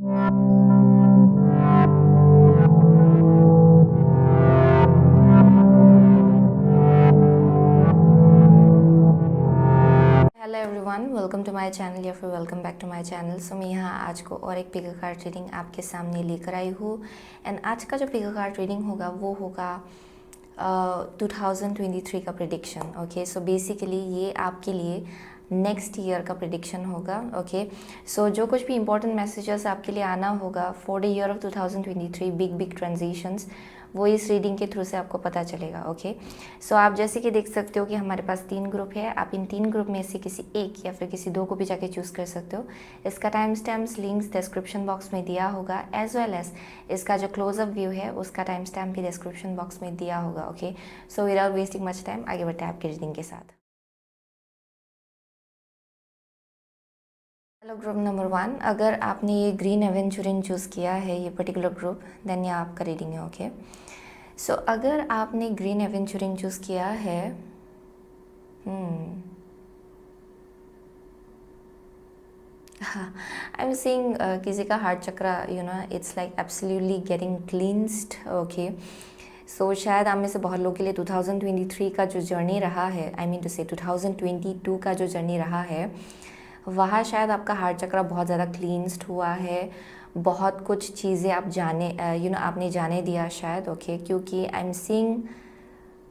Hello everyone, welcome to my channel या फिर welcome back to my channel. So मैं यहाँ आज को और एक पिका कार्ड रीडिंग आपके सामने लेकर आई हूँ। एंड आज का जो पिका कार्ड रीडिंग होगा वो होगा 2023 का प्रेडिक्शन। ओके, सो बेसिकली ये आपके लिए नेक्स्ट ईयर का प्रेडिक्शन होगा। ओके, सो जो कुछ भी इंपॉर्टेंट मैसेजेस आपके लिए आना होगा for the year of 2023, big transitions, वो इस रीडिंग के थ्रू से आपको पता चलेगा। ओके, सो आप जैसे कि देख सकते हो कि हमारे पास 3 ग्रुप है। आप इन 3 ग्रुप में से किसी एक या फिर किसी 2 को भी जाके चूज़ कर सकते हो। इसका time stamps links description box में दिया होगा, एज वेल एज इसका जो क्लोजअप व्यू है उसका टाइम स्टैम्प भी डिस्क्रिप्शन बॉक्स में दिया होगा। Okay, so without wasting much time आगे बढ़ते हैं आपके रीडिंग के साथ। हेलो ग्रुप नंबर 1, अगर आपने ये ग्रीन एवेंचुरिन चूज़ किया है, ये पर्टिकुलर ग्रुप, देन ये आपका रीडिंग है। ओके, सो अगर आपने ग्रीन एवेंचुरिन चूज़ किया है, आई एम सीइंग किसी का heart chakra, it's like absolutely getting cleansed. Okay, so शायद आप में से बहुत लोगों के लिए 2023 का जो जर्नी रहा है, आई मीन टू से 2022 का जो जर्नी रहा है, वहाँ शायद आपका हार्ट चक्रा बहुत ज़्यादा क्लींस्ड हुआ है। बहुत कुछ चीज़ें आप आपने जाने दिया शायद। ओके, क्योंकि आई एम सीइंग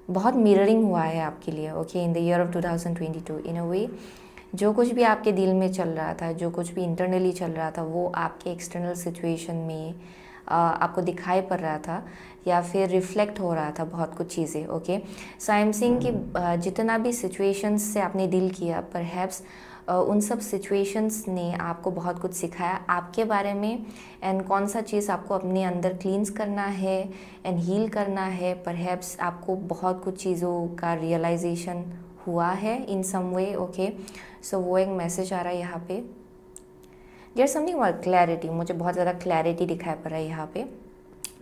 बहुत मिररिंग हुआ है आपके लिए। Okay, in the year of 2022 in a वे, जो कुछ भी आपके दिल में चल रहा था, जो कुछ भी इंटरनली चल रहा था, वो आपके एक्सटर्नल सिचुएशन में आपको दिखाई पड़ रहा था या फिर रिफ्लेक्ट हो रहा था बहुत कुछ चीज़ें। Okay, so I am saying कि जितना भी सिचुएशंस से आपने डील किया, परहैप्स उन सब सिचुएशंस ने आपको बहुत कुछ सिखाया आपके बारे में, एंड कौन सा चीज़ आपको अपने अंदर क्लींस करना है एंड हील करना है। परहैप्स आपको बहुत कुछ चीज़ों का रियलाइजेशन हुआ है इन सम वे। ओके, सो वो एक मैसेज आ रहा है यहाँ पे। देयर समथिंग अबाउट क्लैरिटी, मुझे बहुत ज़्यादा क्लैरिटी दिखाई पड़ रहा है यहाँ पे।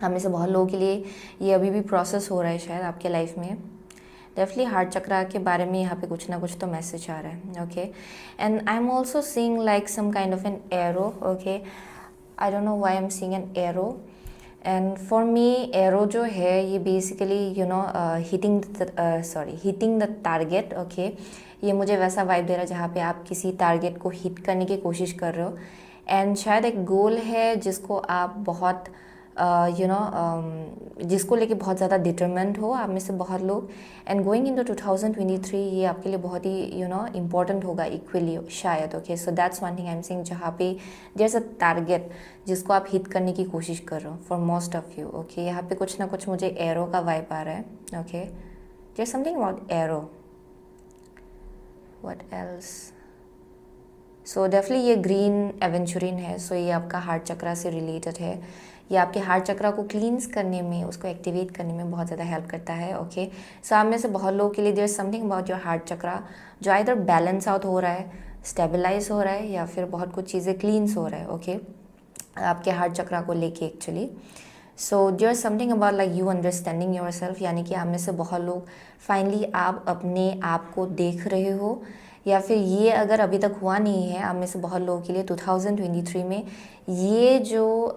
हमें से बहुत लोगों के लिए ये अभी भी प्रोसेस हो रहा है शायद आपके लाइफ में। डेफिनेटली हार्ट चक्रा के बारे में यहाँ पे कुछ ना कुछ तो मैसेज आ रहा है। Okay, and I am also seeing like some kind of an arrow. Okay, I don't know why I am seeing an arrow, and for me arrow जो है ये basically hitting the target. Okay, ये मुझे वैसा vibe दे रहा है जहाँ पे आप किसी टारगेट को हिट करने की कोशिश कर रहे हो, एंड शायद एक गोल है जिसको आप बहुत जिसको लेके बहुत ज़्यादा डिटरमेंट हो आप में से बहुत लोग। एंड गोइंग इन टू 2023 ये आपके लिए बहुत ही इम्पॉर्टेंट होगा इक्वली शायद। Okay, so that's one thing I am saying, जहाँ पे देयर इज अ टारगेट जिसको आप हिट करने की कोशिश कर रहे हो for most of you. Okay, यहाँ पे कुछ ना कुछ मुझे एरो का वाइब आ रहा है। Okay, there is something about arrow, what else. So definitely ये ग्रीन एवेंचुरिन है, सो ये आपका हार्ट चक्रा से रिलेटेड है। ये आपके हार्ट चक्रा को क्लींस करने में, उसको एक्टिवेट करने में बहुत ज़्यादा हेल्प करता है। ओके, सो आप में से बहुत लोगों के लिए there something about your heart chakra जो आइदर बैलेंस आउट हो रहा है, स्टेबलाइज हो रहा है, या फिर बहुत कुछ चीज़ें क्लींस हो रहा है। ओके, आपके हार्ट चक्रा को लेके actually. So there something about like you understanding your self, यानी कि आप में से बहुत लोग फाइनली आप अपने आप को देख रहे हो, या फिर ये अगर अभी तक हुआ नहीं है आप में से बहुत लोगों के लिए 2023 में ये जो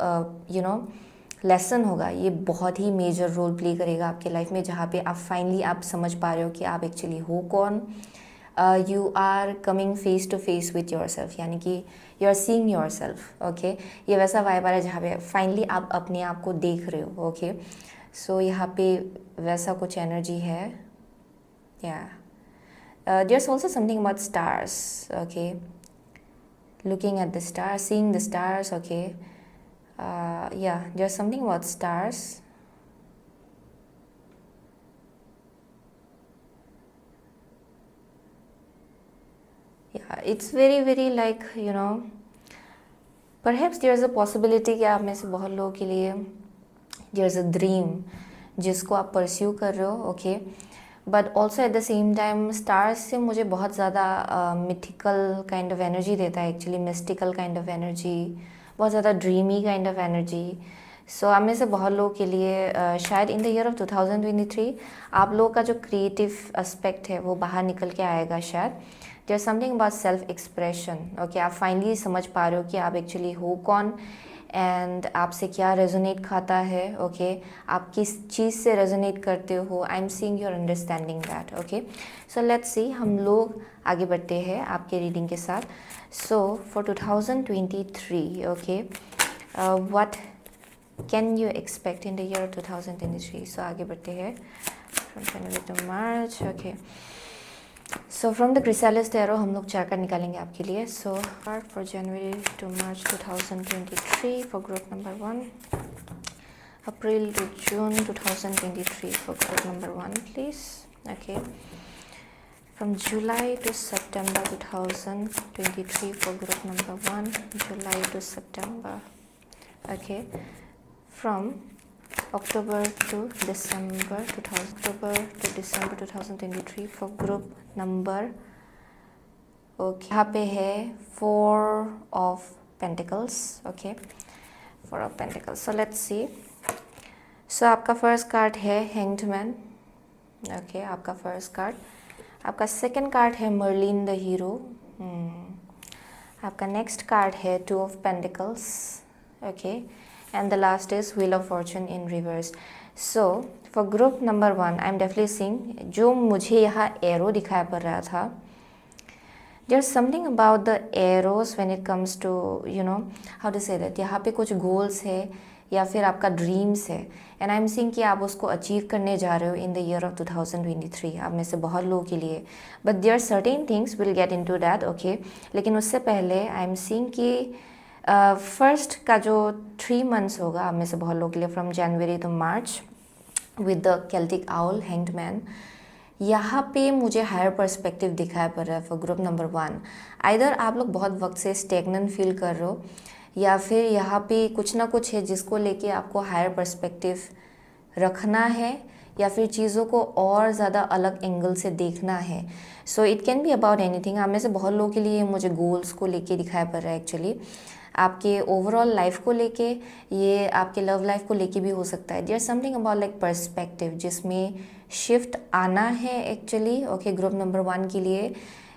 लेसन होगा, ये बहुत ही मेजर रोल प्ले करेगा आपके लाइफ में, जहाँ पे आप फाइनली आप समझ पा रहे हो कि आप एक्चुअली हो कौन। You are coming face to face with your self, यानी कि you are seeing your self. Okay, ये वैसा वाइब आ रहा है जहाँ पे फाइनली आप अपने आप को देख रहे हो। ओके, सो यहाँ पे वैसा कुछ एनर्जी है। या there's also something about stars. Okay, looking at the stars, seeing the stars. Okay, yeah, there's something about stars. Yeah, it's very like perhaps there's a possibility कि आप में से बहुत लोगों के लिए there's a dream जिसको आप परस्यू कर रहे हो। Okay, but also at the same time stars से मुझे बहुत ज़्यादा मिथिकल काइंड ऑफ एनर्जी देता है actually, mystical kind of energy, बहुत ज़्यादा ड्रीमी काइंड ऑफ एनर्जी। सो आप में से बहुत लोगों के लिए शायद इन द ईयर ऑफ 2023 आप लोगों का जो क्रिएटिव एस्पेक्ट है वो बाहर निकल के आएगा शायद। There something about self expression. Okay, आप फाइनली समझ पा रहे हो कि आप एक्चुअली हो कौन, एंड आपसे क्या रेजोनेट खाता है, ओके आप किस चीज़ से रेजोनेट करते हो, I am seeing your understanding that, okay. So let's see, हम लोग आगे बढ़ते हैं आपके रीडिंग के साथ। So for 2023, okay, what can you expect in the year 2023। So आगे बढ़ते हैं from January to March, okay. So from the chrysalis tarot हम लोग 4 कार्ड निकालेंगे आपके लिए। So card for January to March 2023 for group number 1, April to June 2023 for group number 1 please, okay. From July to September 2023 for group number 1, July to September, okay. From October to December 2023 for group number, okay. यहाँ पे है 4 of Pentacles, okay, 4 of Pentacles. So let's see. So आपका first card है Hanged Man, okay, आपका first card. आपका second card है Merlin the hero, आपका next card है 2 of pentacles, okay, and the last is wheel of fortune in reverse. So for group number 1 I am definitely seeing, जो मुझे यहाँ arrow दिखाई पड़ रहा था, there is something about the arrows when it comes to you know how to say that, यहाँ पे कुछ गोल्स है या फिर आपका ड्रीम्स है, एंड आई एम सीइंग कि आप उसको अचीव करने जा रहे हो इन द ईयर ऑफ 2023, आप में से बहुत लोगों के लिए। But there certain things will get into that, okay. लेकिन उससे पहले आई एम सीइंग कि फर्स्ट का जो 3 मंथ्स होगा आप में से बहुत लोगों के लिए, from January to March with the Celtic owl hanged man, यहाँ पे मुझे हायर पर्सपेक्टिव दिखाई पड़ रहा है फॉर ग्रुप नंबर 1। आइदर आप लोग बहुत वक्त से स्टेगनेंट फील कर रहे हो, या फिर यहाँ पे कुछ ना कुछ है जिसको लेके आपको हायर पर्सपेक्टिव रखना है, या फिर चीज़ों को और ज़्यादा अलग एंगल से देखना है। So it can be about anything. आप में से बहुत लोगों के लिए मुझे गोल्स को लेके दिखाई पड़ रहा है एक्चुअली, आपके ओवरऑल लाइफ को लेके, ये आपके लव लाइफ को लेके भी हो सकता है। There something about like perspective जिसमें शिफ्ट आना है एक्चुअली, ओके, ग्रुप नंबर 1 के लिए।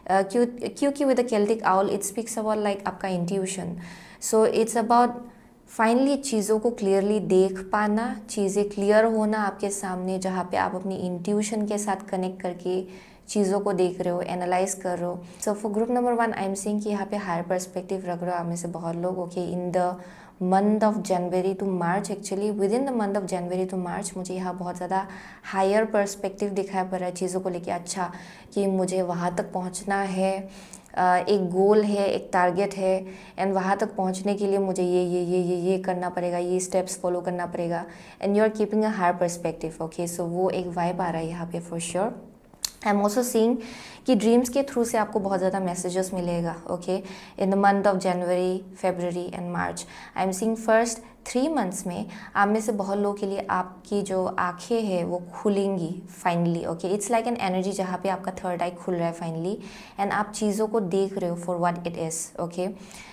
क्योंकि with the Celtic owl it speaks about like आपका intuition. So it's about finally चीज़ों को क्लियरली देख पाना, चीज़ें क्लियर होना आपके सामने, जहाँ पे आप अपनी इंट्यूशन के साथ कनेक्ट करके चीज़ों को देख रहे हो, एनालाइज कर रहे हो। सो for group number 1 I am seeing कि यहाँ पे हायर पर्सपेक्टिव रख रहे हो आप में से बहुत लोग, okay, in the month of January to March. Actually within the month of January to March मुझे यहाँ बहुत ज़्यादा हायर पर्सपेक्टिव दिखाई पड़ रहा है चीज़ों को लेके। अच्छा, कि मुझे वहाँ तक पहुँचना है, एक गोल है, एक टारगेट है, एंड वहाँ तक पहुँचने के लिए मुझे ये करना पड़ेगा, ये स्टेप्स फॉलो करना पड़ेगा, and you are keeping a higher perspective, okay. So वो एक वाइब आ रहा है यहाँ पे for sure. I am also seeing कि ड्रीम्स के थ्रू से आपको बहुत ज़्यादा मैसेजेस मिलेगा, okay, in the month of January, February and March. I am seeing first 3 months में आप में से बहुत लोगों के लिए आपकी जो आंखें हैं वो खुलेंगी finally, okay. It's like an energy जहाँ पे आपका थर्ड आई खुल रहा है फाइनली, एंड आप चीज़ों को देख रहे हो for what it is, okay.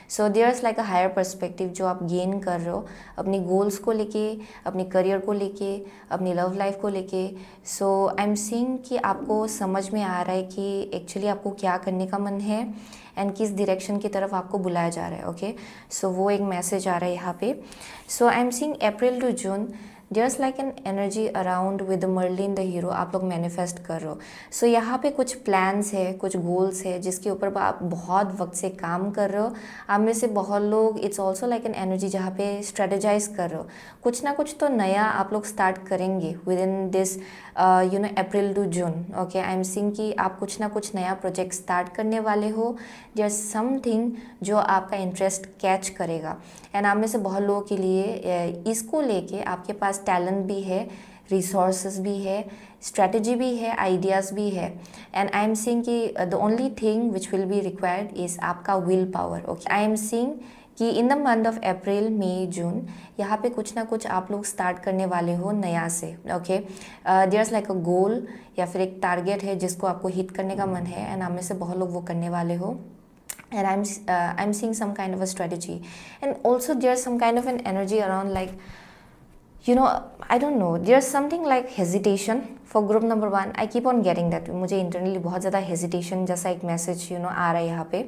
So there is like a higher perspective जो आप गेन कर रहे हो अपनी गोल्स को लेके, अपने करियर को लेके, अपनी लव लाइफ को लेके। सो आई एम सीइंग कि आपको समझ में आ रहा है कि एक्चुअली आपको क्या करने का मन है एंड किस डायरेक्शन की तरफ आपको बुलाया जा रहा है, ओके। सो वो एक मैसेज आ रहा है यहाँ पे। So I am seeing April to June just like an energy around with Merlin the hero, आप लोग मैनिफेस्ट कर रहे हो। सो यहाँ पे कुछ प्लान्स है, कुछ गोल्स है जिसके ऊपर आप बहुत वक्त से काम कर रहे हो। आप में से बहुत लोग, it's also like an energy जहाँ पे स्ट्रेटेजाइज कर रहे हो, कुछ ना कुछ तो नया आप लोग स्टार्ट करेंगे with in this you know April to June, okay. I am seeing कि आप कुछ ना कुछ नया प्रोजेक्ट स्टार्ट करने वाले हो, देयर समथिंग जो आपका इंटरेस्ट कैच करेगा, एंड आप में से बहुत लोगों के लिए इसको लेके आपके पास टैलेंट भी है, रिसोर्सेज भी है, स्ट्रेटजी भी है, आइडियाज़ भी है, एंड आई एम सीइंग कि the only thing which will be required is आपका will power, okay. I am seeing कि in the month of April, May, June यहाँ पे कुछ ना कुछ आप लोग स्टार्ट करने वाले हो नया से, okay. There is like a goal या फिर एक टारगेट है जिसको आपको हिट करने का मन है, एंड आप में से बहुत लोग वो करने वाले हो। And I'm seeing some kind of a strategy, and also there's some kind of an energy around like, you know, I don't know, there's something like hesitation for group number 1. I keep on getting that. मुझे internally बहुत ज़्यादा hesitation जैसा एक message, you know, आ रहा है यहाँ पे,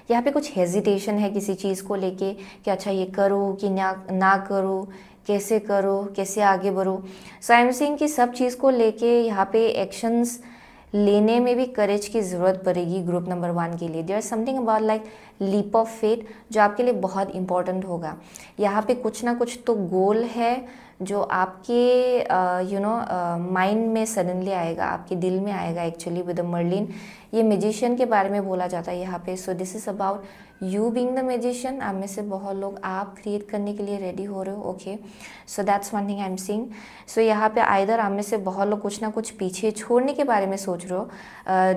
यहाँ पे कुछ हेजिटेशन है किसी चीज़ को लेके कि अच्छा ये करूँ कि ना करूँ, कैसे करूँ, कैसे आगे बढ़ूँ। सो आई एम सेइंग कि सब चीज़ को लेके यहाँ पे एक्शंस लेने में भी करेज की ज़रूरत पड़ेगी ग्रुप नंबर 1 के लिए। There something about like leap of faith जो आपके लिए बहुत इंपॉर्टेंट होगा। यहाँ पे कुछ ना कुछ तो गोल है जो आपके माइंड में सडनली आएगा, आपके दिल में आएगा एक्चुअली विद द मर्लिन। ये मैजिशियन के बारे में बोला जाता है यहाँ पे। सो this is about you being the magician. आप में से बहुत लोग आप क्रिएट करने के लिए रेडी हो रहे हो। Okay, so that's one thing I am seeing. So यहाँ पे आइदर आप में से बहुत लोग कुछ ना कुछ पीछे छोड़ने के बारे में सोच रहे हो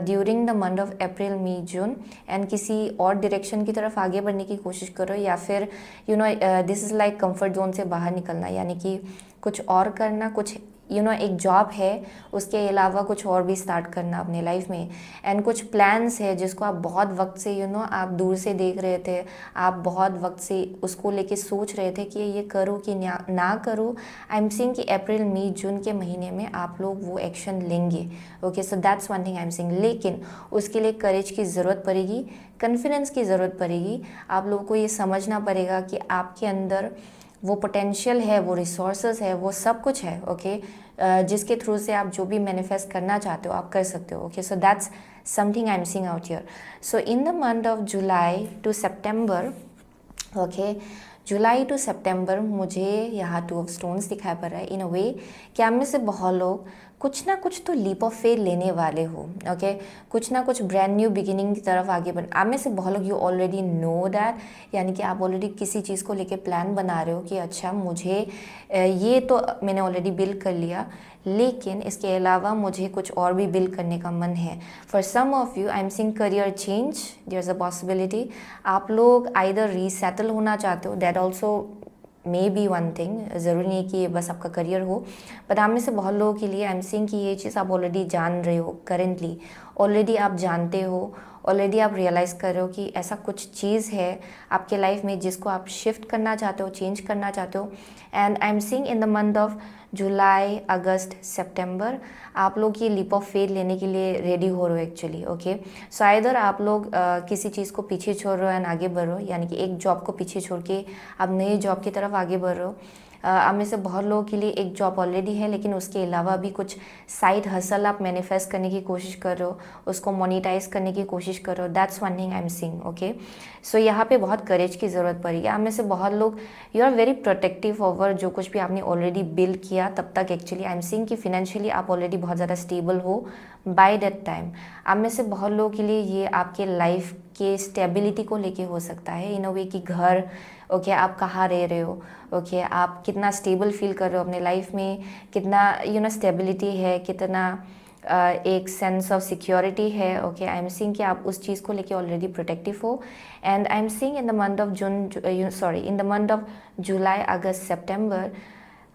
during the month of April May June, and किसी और डायरेक्शन की तरफ आगे बढ़ने की कोशिश करो, या फिर this is like comfort zone से बाहर निकलना, यानी कि कुछ और करना, कुछ एक जॉब है उसके अलावा कुछ और भी स्टार्ट करना अपने लाइफ में। एंड कुछ प्लान्स है जिसको आप बहुत वक्त से आप दूर से देख रहे थे, आप बहुत वक्त से उसको लेके सोच रहे थे कि ये करूँ कि ना करूँ। आई एम सीइंग कि अप्रैल मई जून के महीने में आप लोग वो एक्शन लेंगे। Okay, so that's one thing I am seeing. लेकिन उसके लिए करेज की ज़रूरत पड़ेगी, कॉन्फिडेंस की ज़रूरत पड़ेगी। आप लोगों को ये समझना पड़ेगा कि आपके अंदर वो पोटेंशियल है, वो रिसोर्सेज है, वो सब कुछ है। ओके, जिसके थ्रू से आप जो भी मैनिफेस्ट करना चाहते हो आप कर सकते हो। Okay, so that's something I am seeing out here. So in the month of July to September, okay, July to September मुझे यहाँ 2 ऑफ स्टोन्स दिखाई पड़ रहा है इन अ वे कि आप में से बहुत लोग कुछ ना कुछ तो लीप ऑफ फेथ लेने वाले हो। ओके, कुछ ना कुछ ब्रांड न्यू बिगिनिंग की तरफ आगे बढ़। आप में से बहुत लोग यू ऑलरेडी नो दैट, यानी कि आप ऑलरेडी किसी चीज़ को लेके प्लान बना रहे हो कि अच्छा मुझे ये तो मैंने ऑलरेडी बिल्ड कर लिया, लेकिन इसके अलावा मुझे कुछ और भी बिल्ड करने का मन है। For some of you I am seeing career change, there is a possibility. आप लोग आइदर रीसेटल होना चाहते हो, that also may be one thing. ज़रूरी नहीं कि ये बस आपका करियर हो, बट आप में से बहुत लोगों के लिए आई एम सीइंग कि ये चीज़ आप ऑलरेडी जान रहे हो, करेंटली ऑलरेडी आप जानते हो, ऑलरेडी आप रियलाइज़ कर रहे हो कि ऐसा कुछ चीज़ है आपके लाइफ में जिसको आप शिफ्ट करना चाहते हो, चेंज करना चाहते हो। And I am seeing in the month of July, August, September आप लोग ये लीप ऑफ फेथ लेने के लिए रेडी हो रहे हो एक्चुअली। ओके, सो आइदर आप लोग किसी चीज़ को पीछे छोड़ रहे हो एंड आगे बढ़ रहे हो, यानी कि एक जॉब को पीछे छोड़ के आप नए जॉब की तरफ आगे बढ़ रहे हो। आप में से बहुत लोगों के लिए एक जॉब ऑलरेडी है, लेकिन उसके अलावा भी कुछ साइड हसल आप मैनिफेस्ट करने की कोशिश कर रहे हो, उसको मोनिटाइज करने की कोशिश कर रहे हो। That's one thing I am seeing. Okay, so यहाँ पे बहुत करेज की ज़रूरत पड़ेगी। आप में से बहुत लोग you are very protective over जो कुछ भी आपने ऑलरेडी बिल्ड किया तब तक। एक्चुअली आई एम सीइंग कि फिनेंशियली आप ऑलरेडी बहुत ज़्यादा स्टेबल हो बाय दैट टाइम। आप में से बहुत लोगों के लिए ये आपके लाइफ के स्टेबिलिटी को लेके हो सकता है इन अ वे कि घर, ओके, आप कहाँ रह रहे हो, ओके, आप कितना स्टेबल फील कर रहे हो अपने लाइफ में, कितना स्टेबिलिटी है, कितना एक सेंस ऑफ सिक्योरिटी है। ओके, आई एम सीइंग कि आप उस चीज़ को लेके ऑलरेडी प्रोटेक्टिव हो। And I am seeing in the month of in the month of July, August, September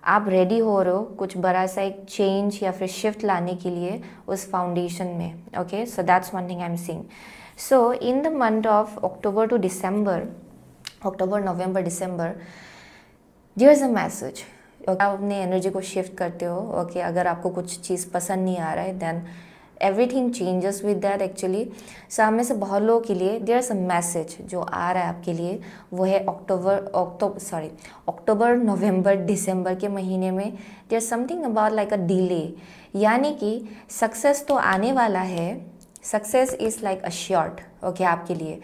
आप रेडी हो रहे हो कुछ बड़ा सा एक चेंज या फिर शिफ्ट लाने के लिए उस फाउंडेशन में। Okay, so that's one thing I am seeing. So in the month of October to December, October, November, December, there is a message. आप अपने एनर्जी को शिफ्ट करते हो। ओके, अगर आपको कुछ चीज़ पसंद नहीं आ रहा है then everything changes with that actually. सामने से बहुत लोगों के लिए देयर इज़ अ मैसेज जो आ रहा है आपके लिए, वो है अक्टूबर, नवंबर, दिसंबर के महीने में there something about like a delay, यानी कि सक्सेस तो आने वाला है, success is like assured. Okay, आपके लिए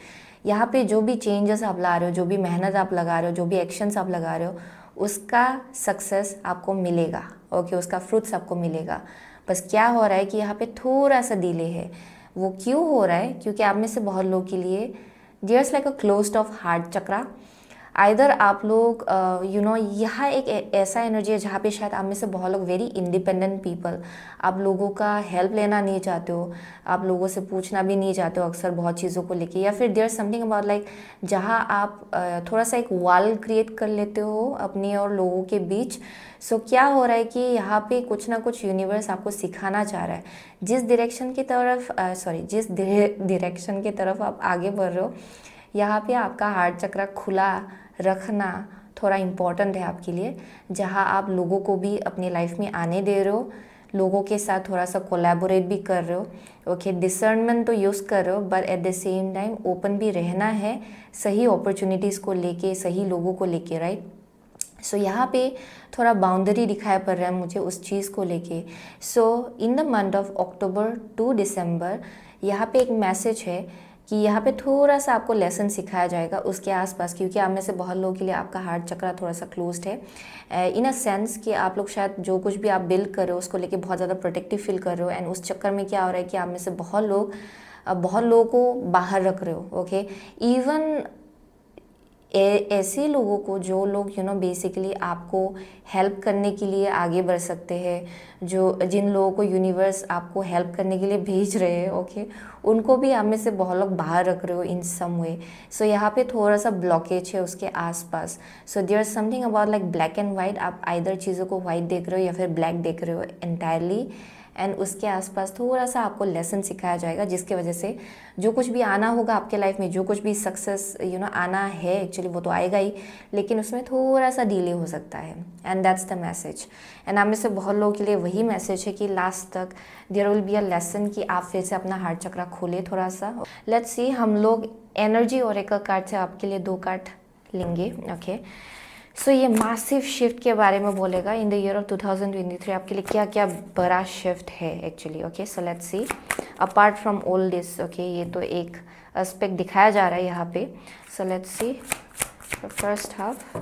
यहाँ पे जो भी चेंजेस आप ला रहे हो, जो भी मेहनत आप लगा रहे हो, जो भी एक्शंस आप लगा रहे हो, उसका सक्सेस आपको मिलेगा। ओके, उसका फ्रूट्स आपको मिलेगा। बस क्या हो रहा है कि यहाँ पे थोड़ा सा डिले है। वो क्यों हो रहा है? क्योंकि आप में से बहुत लोगों के लिए there's like a closed off heart chakra. Either आप लोग यहाँ एक ऐसा एनर्जी है जहाँ पे शायद आप में से बहुत लोग वेरी इंडिपेंडेंट पीपल, आप लोगों का हेल्प लेना नहीं चाहते हो, आप लोगों से पूछना भी नहीं चाहते हो अक्सर बहुत चीज़ों को लेके, या फिर देयर समथिंग अबाउट लाइक जहाँ आप थोड़ा सा एक वॉल क्रिएट कर लेते हो अपने और लोगों के बीच। सो क्या हो रहा है कि यहाँ पे कुछ ना कुछ यूनिवर्स आपको सिखाना चाह रहा है। जिस डायरेक्शन की तरफ आप आगे बढ़ रहे हो, यहाँ पे आपका हार्ट चक्र खुला रखना थोड़ा इम्पॉर्टेंट है आपके लिए, जहाँ आप लोगों को भी अपनी लाइफ में आने दे रहे हो, लोगों के साथ थोड़ा सा कोलैबोरेट भी कर रहे हो। ओके, डिसर्नमेंट तो यूज़ कर रहे हो, but at the same time open भी रहना है सही अपॉर्चुनिटीज़ को लेके, सही लोगों को लेके, राइट। सो यहाँ पे थोड़ा बाउंड्री दिखाई पड़ रहा है मुझे उस चीज़ को लेके। So in the month of October to December यहाँ पे एक मैसेज है कि यहाँ पे थोड़ा सा आपको लेसन सिखाया जाएगा उसके आसपास, क्योंकि आप में से बहुत लोगों के लिए आपका हार्ट चक्रा थोड़ा सा क्लोज्ड है इन अ सेंस कि आप लोग शायद जो कुछ भी आप बिल्ड कर रहे हो उसको लेके बहुत ज़्यादा प्रोटेक्टिव फील कर रहे हो, एंड उस चक्कर में क्या हो रहा है कि आप में से बहुत लोगों को बाहर रख रहे हो। ओके, इवन ऐसे लोगों को जो लोग बेसिकली आपको हेल्प करने के लिए आगे बढ़ सकते हैं, जिन लोगों को यूनिवर्स आपको हेल्प करने के लिए भेज रहे हैं, ओके, उनको भी आप में से बहुत लोग बाहर रख रहे हो इन सम वे। सो यहाँ पे थोड़ा सा ब्लॉकेज है उसके आसपास। So there is something about like black and white, आप आइदर चीज़ों को वाइट देख रहे हो या फिर ब्लैक देख रहे हो एंटायरली, एंड उसके आसपास थोड़ा सा आपको लेसन सिखाया जाएगा, जिसकी वजह से जो कुछ भी आना होगा आपके लाइफ में, जो कुछ भी सक्सेस आना है एक्चुअली वो तो आएगा ही, लेकिन उसमें थोड़ा सा डिले हो सकता है, and that's the message. And आप में से बहुत लोगों के लिए वही मैसेज है कि लास्ट तक there will be a lesson कि आप फिर से अपना हार्ट चक्रा खोले थोड़ा सा। लेट्स सी, हम लोग एनर्जी ओरेकल कार्ड से आपके लिए 2 कार्ड लेंगे। ओके, सो ये मासिव शिफ्ट के बारे में बोलेगा इन द ईयर ऑफ 2023 आपके लिए क्या क्या बड़ा शिफ्ट है actually. Okay, so let's C, apart from all this, okay, ये तो एक एस्पेक्ट दिखाया जा रहा है यहाँ पे। सो let's C first half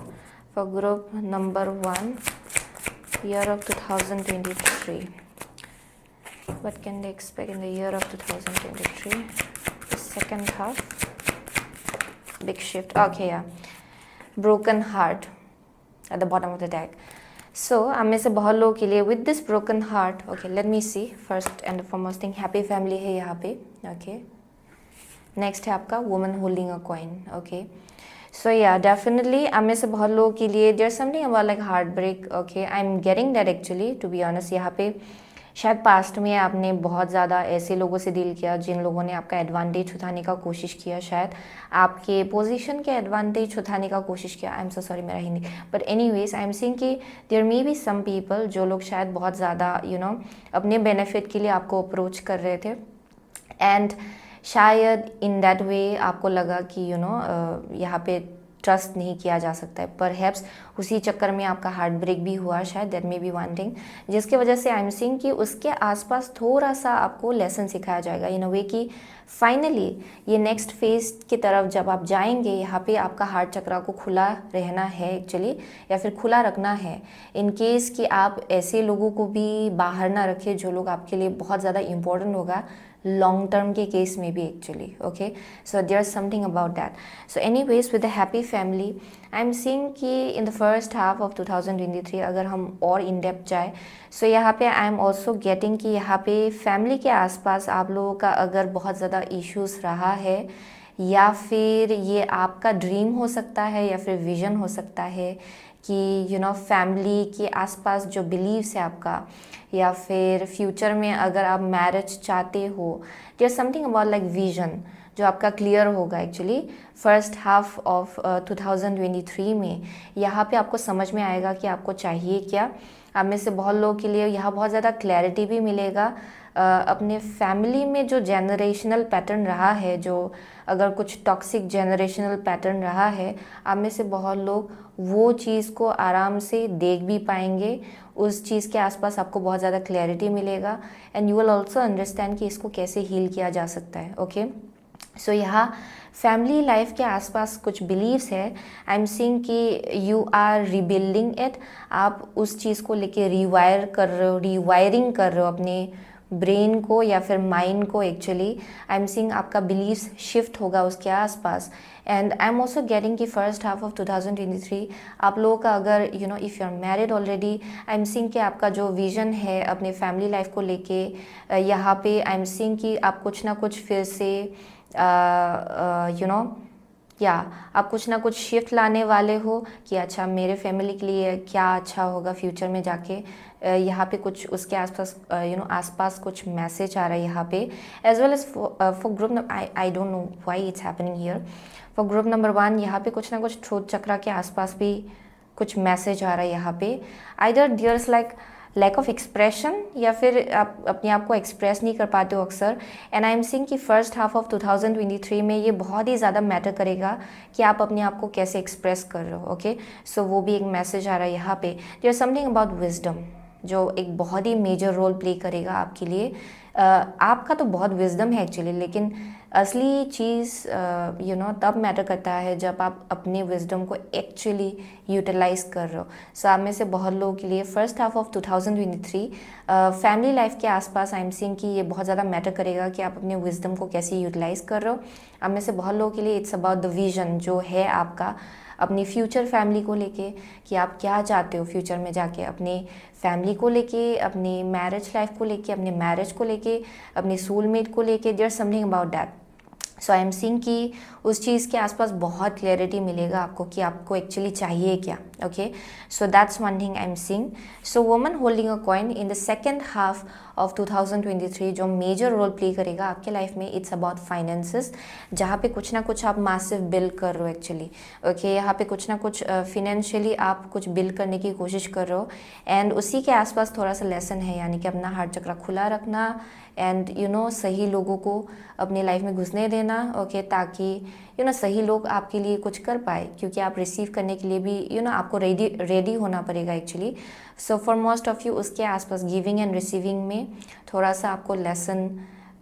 for group number 1 year of 2023, what can they expect in the year of 2023, the second half, big shift, okay, yeah, broken heart at the bottom of the deck. So हम में से बहुत लोगों के लिए with this broken heart, okay, let me see, first and foremost thing, happy family है यहाँ पे। okay, next है आपका woman holding a coin। okay, so yeah, definitely हम में से बहुत लोगों के लिए there's something about like heartbreak। okay, I'm getting that actually, to be honest। यहाँ पे शायद पास्ट में आपने बहुत ज़्यादा ऐसे लोगों से डील किया जिन लोगों ने आपका एडवांटेज उठाने का कोशिश किया, शायद आपके पोजीशन के एडवांटेज उठाने का कोशिश किया। आई एम सो सॉरी मेरा Hindi, but anyways I am saying कि there may be some people जो लोग शायद बहुत ज़्यादा अपने बेनिफिट के लिए आपको अप्रोच कर रहे थे, एंड शायद इन दैट वे आपको लगा कि यहाँ पे ट्रस्ट नहीं किया जा सकता है, परहैप्स उसी चक्कर में आपका हार्ट ब्रेक भी हुआ शायद, that may be one thing, जिसके वजह से आई एम सीइंग कि उसके आसपास थोड़ा सा आपको लेसन सिखाया जाएगा इन अ वे कि फाइनली ये नेक्स्ट फेज की तरफ जब आप जाएंगे, यहाँ पे आपका हार्ट चक्रा को खुला रहना है एक्चुअली, या फिर खुला रखना है इन केस कि आप ऐसे लोगों को भी बाहर ना रखें जो लोग आपके लिए बहुत ज़्यादा इंपॉर्टेंट होगा लॉन्ग टर्म के केस में भी actually. Okay, so there is something about that. So anyways with the happy family I am seeing कि in the first half of 2023 अगर हम और इन डेप्थ जाए, सो यहाँ पे आई एम ऑल्सो गेटिंग कि यहाँ पे फैमिली के आसपास आप लोगों का अगर बहुत ज़्यादा इश्यूज रहा है, या फिर ये आपका ड्रीम हो सकता है या फिर विजन हो सकता है कि फैमिली के आसपास जो बिलीव्स है आपका, या फिर फ्यूचर में अगर आप मैरिज चाहते हो, there something about like vision जो आपका क्लियर होगा एक्चुअली फर्स्ट हाफ ऑफ 2023 में। यहाँ पे आपको समझ में आएगा कि आपको चाहिए क्या। आप में से बहुत लोगों के लिए यहाँ बहुत ज़्यादा क्लैरिटी भी मिलेगा अपने फैमिली में जो जेनरेशनल पैटर्न रहा है, जो अगर कुछ टॉक्सिक जेनरेशनल पैटर्न रहा है, आप में से बहुत लोग वो चीज़ को आराम से देख भी पाएंगे, उस चीज़ के आसपास आपको बहुत ज़्यादा क्लैरिटी मिलेगा, and you will also understand कि इसको कैसे हील किया जा सकता है। ओके, सो यहाँ फैमिली लाइफ के आसपास कुछ बिलीव्स है, आई एम सीइंग कि यू आर रिबिल्डिंग इट, आप उस चीज़ को लेके रिवायर कर रहे हो, रिवायरिंग कर रहे हो अपने ब्रेन को या फिर माइंड को एक्चुअली। आई एम सीइंग आपका बिलीव्स शिफ्ट होगा उसके आसपास, and I am also getting कि फर्स्ट हाफ ऑफ 2023 आप लोगों का अगर if you are married already, I am seeing कि आपका जो विजन है अपने फैमिली लाइफ को लेके, यहाँ पे आई एम सीइंग कि आप कुछ ना कुछ फिर से आप कुछ ना कुछ शिफ्ट लाने वाले हो कि अच्छा मेरे फैमिली के लिए क्या अच्छा होगा फ्यूचर में जाके। यहाँ पे कुछ उसके आसपास आसपास कुछ मैसेज आ रहा है यहाँ पे, as well as for group I don't know why it's happening here. For group number 1 यहाँ पे कुछ ना कुछ थ्रोट चक्रा के आसपास भी कुछ मैसेज आ रहा है यहाँ पे। Either there is like lack of expression, या फिर आप अपने आप को एक्सप्रेस नहीं कर पाते हो अक्सर। एंड आई एम सीइंग कि फर्स्ट हाफ ऑफ 2023 में ये बहुत ही ज़्यादा मैटर करेगा कि आप अपने आप को कैसे एक्सप्रेस कर रहे हो। ओके, सो वो भी एक मैसेज आ रहा है यहाँ पे। देयर समथिंग अबाउट विजडम जो एक बहुत ही मेजर रोल प्ले करेगा आपके लिए। आपका तो बहुत विजडम है एक्चुअली, लेकिन असली चीज़ तब मैटर करता है जब आप अपने विजडम को एक्चुअली यूटिलाइज कर रहे हो। सो आप में से बहुत लोगों के लिए first half of 2023 family life के आसपास आई एम सीइंग कि ये बहुत ज़्यादा मैटर करेगा कि आप अपने विजडम को कैसे यूटिलाइज कर रहे हो। आप में से बहुत लोगों के लिए इट्स अबाउट द विजन जो है आपका अपनी फ्यूचर फैमिली को लेके, कि आप क्या चाहते हो फ्यूचर में जाके अपनी फैमिली को लेके, अपनी मैरिज लाइफ को लेके, अपने मैरिज को लेके, अपनी सोलमेट को लेके। There something about that. So I am seeing कि उस चीज़ के आसपास बहुत क्लैरिटी मिलेगा आपको कि आपको एक्चुअली चाहिए क्या। Okay, so that's one thing I am seeing. So woman holding a coin in the second half of 2023 जो मेजर रोल प्ले करेगा आपके लाइफ में, इट्स अबाउट फाइनेंसेस, जहाँ पे कुछ ना कुछ आप मासिव बिल्ड कर रहे हो एक्चुअली। ओके, यहाँ पे कुछ ना कुछ फिनेंशियली आप कुछ बिल्ड करने की कोशिश कर रहे हो। एंड उसी के आसपास थोड़ा सा लेसन है, यानी कि अपना हार्ट चक्र खुला रखना एंड सही लोगों को अपनी लाइफ में घुसने देना। ओके, ताकि सही लोग आपके लिए कुछ कर पाए, क्योंकि आप रिसीव करने के लिए भी आपको रेडी होना पड़ेगा actually. So for most of you उसके आसपास गिविंग एंड रिसीविंग में थोड़ा सा आपको लेसन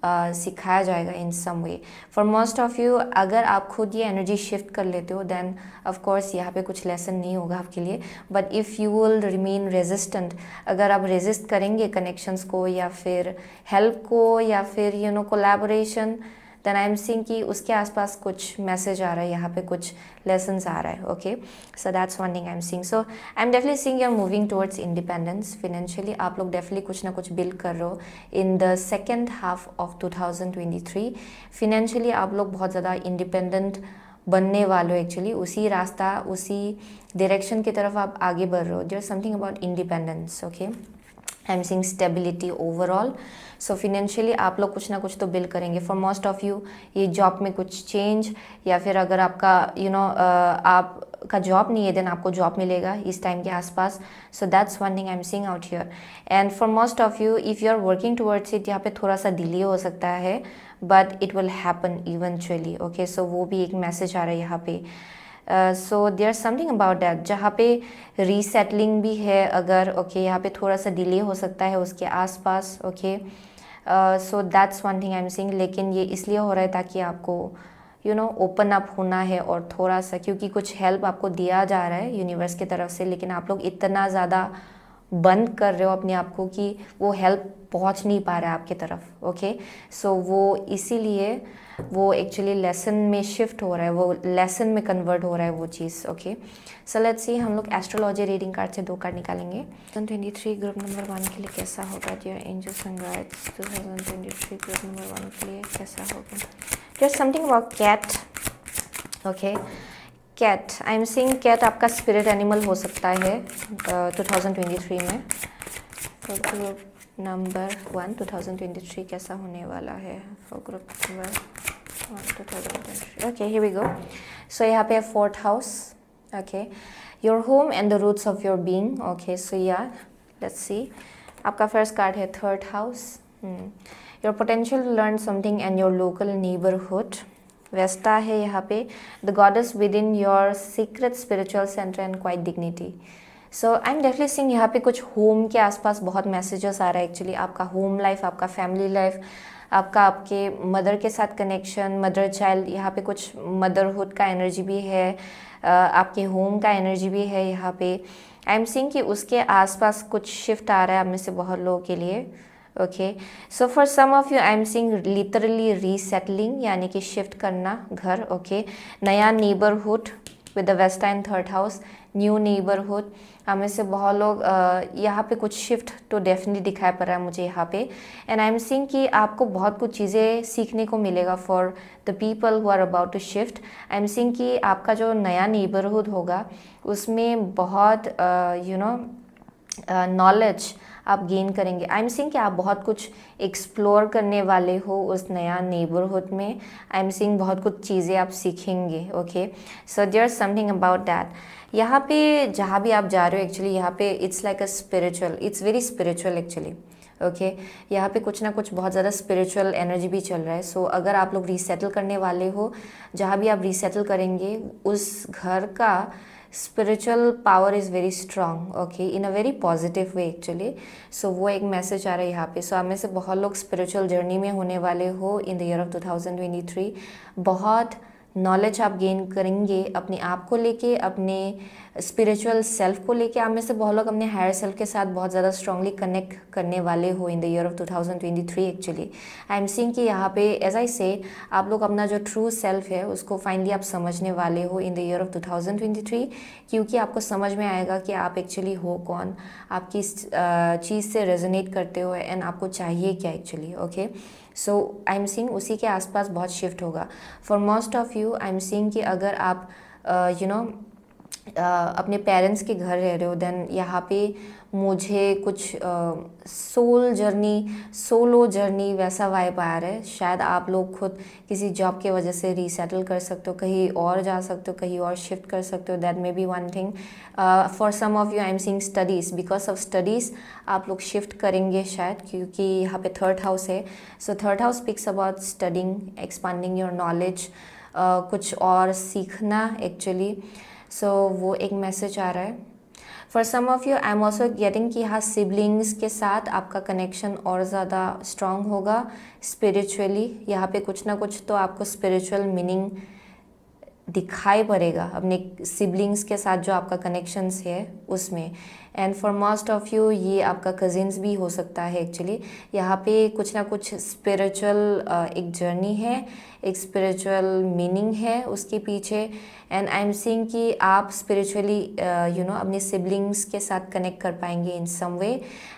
सिखाया जाएगा इन some way. For most of you अगर आप खुद ये एनर्जी शिफ्ट कर लेते हो देन ऑफ कोर्स यहाँ पे कुछ लेसन नहीं होगा आपके लिए। But if you will remain resistant, अगर आप रेजिस्ट करेंगे कनेक्शंस को या फिर हेल्प को या फिर collaboration, then I am seeing कि उसके आसपास कुछ मैसेज आ रहा है, यहाँ पे कुछ लेसन्स आ रहा है। Okay, so that's one thing I am seeing. So I am definitely seeing you are moving towards independence. Financially आप लोग डेफिनेटली कुछ ना कुछ बिल्ड कर रहे हो in the second half of 2023। Financially आप लोग बहुत ज़्यादा इंडिपेंडेंट बनने वाले हो एक्चुअली, उसी रास्ता उसी डायरेक्शन की तरफ आप आगे बढ़ रहे हो। There something about independence. Okay, I am seeing stability overall. So financially आप लोग कुछ ना कुछ तो बिल्ड करेंगे। फॉर मोस्ट ऑफ यू ये जॉब में कुछ चेंज, या फिर अगर आपका आपका जॉब नहीं है देन आपको जॉब मिलेगा इस टाइम के आसपास। So that's one thing I am seeing out here. And for most of you if you are working towards it, यहाँ पे थोड़ा सा डिले हो सकता है but it will happen eventually. Okay, so वो भी एक मैसेज आ रहा है यहाँ पे। So there something about that, जहाँ पे रीसेटलिंग भी है अगर। ओके, यहाँ पे थोड़ा सा डिले हो सकता है उसके आसपास। Okay, so that's one thing I am seeing. लेकिन ये इसलिए हो रहा है ताकि आपको ओपन अप होना है, और थोड़ा सा क्योंकि कुछ हेल्प आपको दिया जा रहा है यूनिवर्स की तरफ से, लेकिन आप लोग इतना ज़्यादा बंद कर रहे हो अपने आप को कि वो हेल्प पहुंच नहीं पा रहा है आपकी तरफ। ओके, सो वो इसीलिए वो एक्चुअली लेसन में शिफ्ट हो रहा है, वो लेसन में कन्वर्ट हो रहा है वो चीज़। ओके, सो लेट्स सी, हम लोग एस्ट्रोलॉजी रीडिंग कार्ड से 2 कार्ड निकालेंगे। 2023 ग्रुप नंबर 1 के लिए कैसा होगा? Dear angels and guides, 2023 group number 1 के लिए कैसा होगा? There something about cat. Okay, cat, I am seeing cat आपका स्पिरिट एनिमल हो सकता है 2023 में। फॉर ग्रुप नंबर 1 2023 कैसा होने वाला है for group number 1 2023? Okay, here we go. So यहाँ पे 4th house. Okay, your home and the roots of your being. Okay, so या लेट्स सी, आपका फर्स्ट कार्ड है 3rd house. Your potential to learn something and your local neighbourhood. Vesta है यहाँ पे, the goddess within your secret spiritual centre and quiet dignity. So I am definitely seeing यहाँ पे कुछ home के आसपास बहुत मैसेजेस आ रहा है एक्चुअली। आपका होम लाइफ, आपका फैमिली लाइफ, आपका आपके मदर के साथ कनेक्शन, मदर चाइल्ड, यहाँ पे कुछ मदरहुड का एनर्जी भी है, आपके होम का एनर्जी भी है यहाँ पे। आई एम सीइंग कि उसके आसपास कुछ शिफ्ट आ रहा है आप में से बहुत लोगों के लिए। Okay, so for some of you I am seeing literally resettling, यानी कि शिफ्ट करना घर। ओके, नया neighbourhood with the Vesta in 3rd house, new neighbourhood. हमें से बहुत लोग यहाँ पे कुछ शिफ्ट तो डेफिनेटली दिखाई पड़ रहा है मुझे यहाँ पे। एंड आई एम सीइंग कि आपको बहुत कुछ चीज़ें सीखने को मिलेगा for the people who are about to shift. I am seeing कि आपका जो नया नेबरहुड होगा उसमें बहुत नॉलेज आप गेन करेंगे। आई एम सीइंग कि आप बहुत कुछ एक्सप्लोर करने वाले हो उस नया नेबरहुड में। आई एम सीइंग बहुत कुछ चीज़ें आप सीखेंगे। Okay, so there something about that. यहाँ पे जहाँ भी आप जा रहे हो एक्चुअली, यहाँ पे it's like a spiritual, it's very spiritual actually. Okay, यहाँ पे कुछ ना कुछ बहुत ज़्यादा स्पिरिचुअल एनर्जी भी चल रहा है। सो अगर आप लोग रीसेटल करने वाले हो, जहाँ भी आप रीसेटल करेंगे उस घर का spiritual power is very strong. Okay, in a very positive way actually. So वो एक मैसेज आ रहा है यहाँ पे। सो आप में से बहुत लोग स्पिरिचुअल जर्नी में होने वाले हो इन द ईयर ऑफ 2023। बहुत नॉलेज आप गेन करेंगे अपने आप को लेके, अपने स्पिरिचुअल सेल्फ को लेके। आप में से बहुत लोग अपने हायर सेल्फ के साथ बहुत ज़्यादा स्ट्रांगली कनेक्ट करने वाले हो in the year of 2023 actually. I am seeing कि यहाँ पे एज आई से आप लोग अपना जो ट्रू सेल्फ है उसको फाइनली आप समझने वाले हो इन द ईयर ऑफ 2023, क्योंकि आपको समझ में आएगा कि आप एक्चुअली हो कौन, आप किस चीज़ से रेजोनेट करते हो एंड आपको चाहिए क्या actually. Okay, so I am seeing उसी के आसपास बहुत शिफ्ट होगा for most of you. I am seeing कि अगर आप अपने पेरेंट्स के घर रह रहे हो, देन यहाँ पे मुझे कुछ सोलो जर्नी वैसा वाइब आ रहा है। शायद आप लोग खुद किसी जॉब के वजह से रीसेटल कर सकते हो, कहीं और जा सकते हो, कहीं और शिफ्ट कर सकते हो। That may be one thing. For some of you I am seeing studies, because of studies आप लोग शिफ्ट करेंगे शायद, क्योंकि यहाँ पे थर्ड हाउस है। So third house speaks about studying, expanding your knowledge, कुछ और सीखना एक्चुअली। सो वो एक मैसेज आ रहा है for some of you. I am also getting कि हाँ, सिबलिंग्स के साथ आपका कनेक्शन और ज़्यादा स्ट्रांग होगा स्पिरिचुअली। यहाँ पे कुछ ना कुछ तो आपको स्पिरिचुअल मीनिंग दिखाई पड़ेगा अपने सिबलिंग्स के साथ जो आपका कनेक्शंस है उसमें। And for most of you ये आपका कजिन्स भी हो सकता है एक्चुअली। यहाँ पे कुछ ना कुछ स्पिरिचुअल एक जर्नी है, एक स्पिरिचुअल मीनिंग है उसके पीछे। एंड आई एम सीइंग कि आप स्पिरिचुअली अपने सिबलिंग्स के साथ कनेक्ट कर पाएंगे in some way.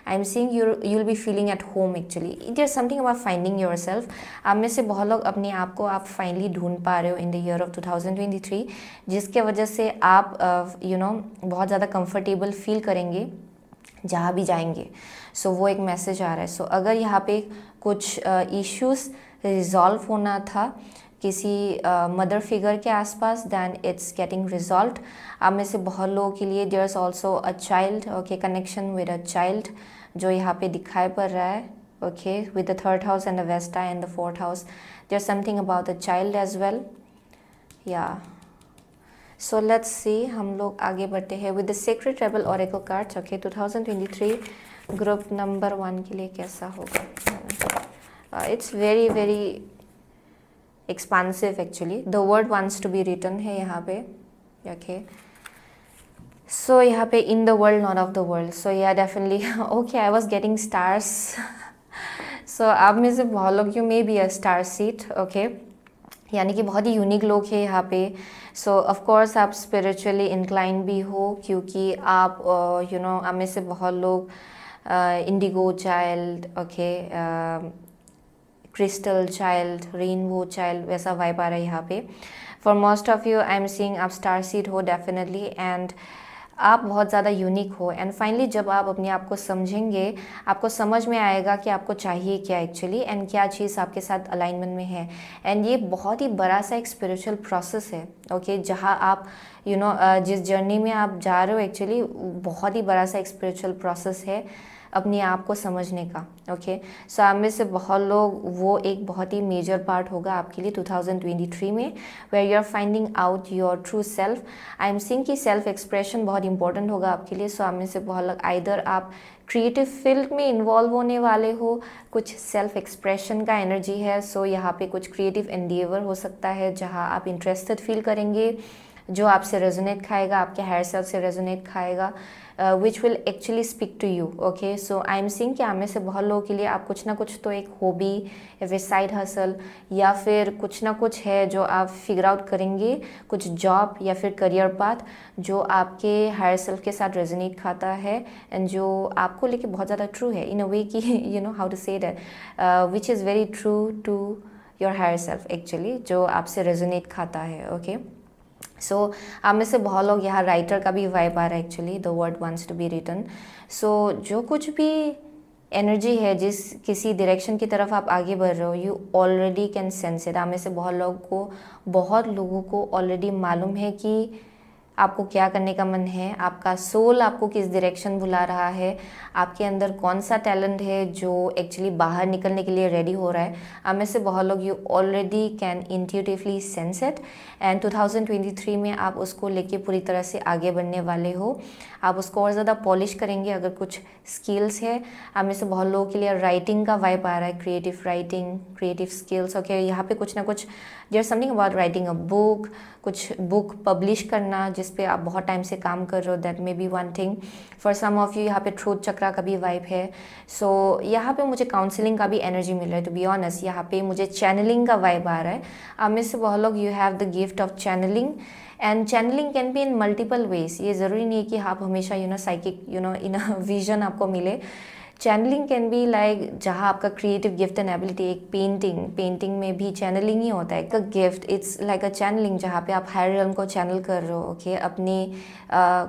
I am seeing you will be feeling at home actually. It is something about finding yourself. आप में से बहुत लोग अपने आप को आप फाइनली ढूंढ पा रहे हो इन द ईयर ऑफ 2023, जिसके वजह से आप बहुत ज़्यादा कंफर्टेबल फील करेंगे जहाँ भी जाएंगे। सो वो एक मैसेज आ रहा है। सो अगर यहाँ पे कुछ इश्यूज रिजॉल्व होना था किसी मदर फिगर के आसपास, दैन इट्स गेटिंग रिजॉल्व। आप में से बहुत लोगों के लिए there is also a child, okay, connection with a child जो यहाँ पे दिखाई पड़ रहा है। Okay, with the third house and the Vesta and the fourth house, there something about the child as well. या सो लेट्स सी, हम लोग आगे बढ़ते हैं with the secret rebel oracle cards. Okay, 2023 group number 1 के लिए कैसा होगा। It's very very expansive actually. The word wants to be written है यहाँ पे। ओके, सो यहाँ पे in the world not of the world. So या definitely okay, I was getting stars. So आप में से बहुत लोग, you may be a star seed. Okay, यानी कि बहुत ही यूनिक लोग हैं यहाँ पे। सो ऑफ कोर्स आप स्पिरिचुअली इंक्लाइन भी हो, क्योंकि आप आप में से बहुत लोग indigo child, okay, crystal child, rainbow child वैसा वाइब आ रहा है यहाँ पे। For most of you I am seeing आप स्टार सीड हो डेफिनेटली, एंड आप बहुत ज़्यादा यूनिक हो। एंड फाइनली जब आप अपने आप को समझेंगे, आपको समझ में आएगा कि आपको चाहिए क्या एक्चुअली, एंड क्या चीज़ आपके साथ अलाइनमेंट में है। एंड ये बहुत ही बड़ा सा एक स्पिरिचुअल प्रोसेस है। ओके, जहाँ आप जिस जर्नी में आप जा रहे हो एक्चुअली, बहुत ही बड़ा सा एक स्पिरिचुअल प्रोसेस है अपने आप को समझने का। ओके, सो आप में से बहुत लोग, वो एक बहुत ही मेजर पार्ट होगा आपके लिए 2023 में, where you are finding out your true self. I am seeing कि सेल्फ एक्सप्रेशन बहुत इंपॉर्टेंट होगा आपके लिए। सो आप में से बहुत लोग आइदर आप क्रिएटिव फील्ड में इन्वॉल्व होने वाले हो, कुछ सेल्फ एक्सप्रेशन का एनर्जी है। सो यहाँ पे कुछ क्रिएटिव एंडेवर हो सकता है जहाँ आप इंटरेस्टेड फील करेंगे, जो आपसे रेजोनेट खाएगा, आपके हायर सेल्फ से रेजोनेट खाएगा, which will actually speak to you. Okay, so I am seeing कि आप में से बहुत लोगों के लिए आप कुछ ना कुछ तो एक हॉबी या फिर साइड हसल या फिर कुछ ना कुछ है जो आप फिगर आउट करेंगे, कुछ जॉब या फिर करियर पाथ जो आपके हायर सेल्फ के साथ रेजोनेट खाता है, एंड जो आपको लेके बहुत ज़्यादा ट्रू है इन अ वे कि how to say that, which is very true to your higher self actually, जो आपसे रेजोनेट खाता है। ओके, सो आप में से बहुत लोग यहाँ राइटर का भी वाइब आ रहा है actually, the word wants to be written. So जो कुछ भी एनर्जी है, जिस किसी डायरेक्शन की तरफ आप आगे बढ़ रहे हो, you already can sense it. आप में से बहुत लोगों को ऑलरेडी मालूम है कि आपको क्या करने का मन है, आपका सोल आपको किस डायरेक्शन बुला रहा है, आपके अंदर कौन सा टैलेंट है जो एक्चुअली बाहर निकलने के लिए रेडी हो रहा है। आप में से बहुत लोग you already can intuitively sense it, and 2023 में आप उसको लेके पूरी तरह से आगे बढ़ने वाले हो। आप उसको और ज़्यादा पॉलिश करेंगे अगर कुछ स्किल्स है। आप में से बहुत लोगों के लिए राइटिंग का वाइब आ रहा है, creative writing, creative skills. Okay, यहाँ पे कुछ ना कुछ there something about writing a book, कुछ बुक पब्लिश करना जिस पे आप बहुत टाइम से काम कर रहे हो, that may be one thing for some of you. यहाँ पे ट्रूथ चक्रा का भी वाइब है। सो यहाँ पे मुझे काउंसलिंग का भी एनर्जी मिल रहा है, टू बी ऑनेस्ट। यहाँ पे मुझे चैनलिंग का वाइब आ रहा है। आप में से बहुत लोग you have the gift of channelling, and channelling can be in multiple ways. ये ज़रूरी नहीं है कि आप हमेशा साइकिक इन विजन आपको मिले। चैनलिंग कैन बी लाइक जहाँ आपका क्रिएटिव गिफ्ट एंड एबिलिटी, एक पेंटिंग में भी चैनलिंग ही होता है एक gift. It's like a channeling जहाँ पे आप हायर रियल्म को चैनल कर रहे हो। ओके, अपनी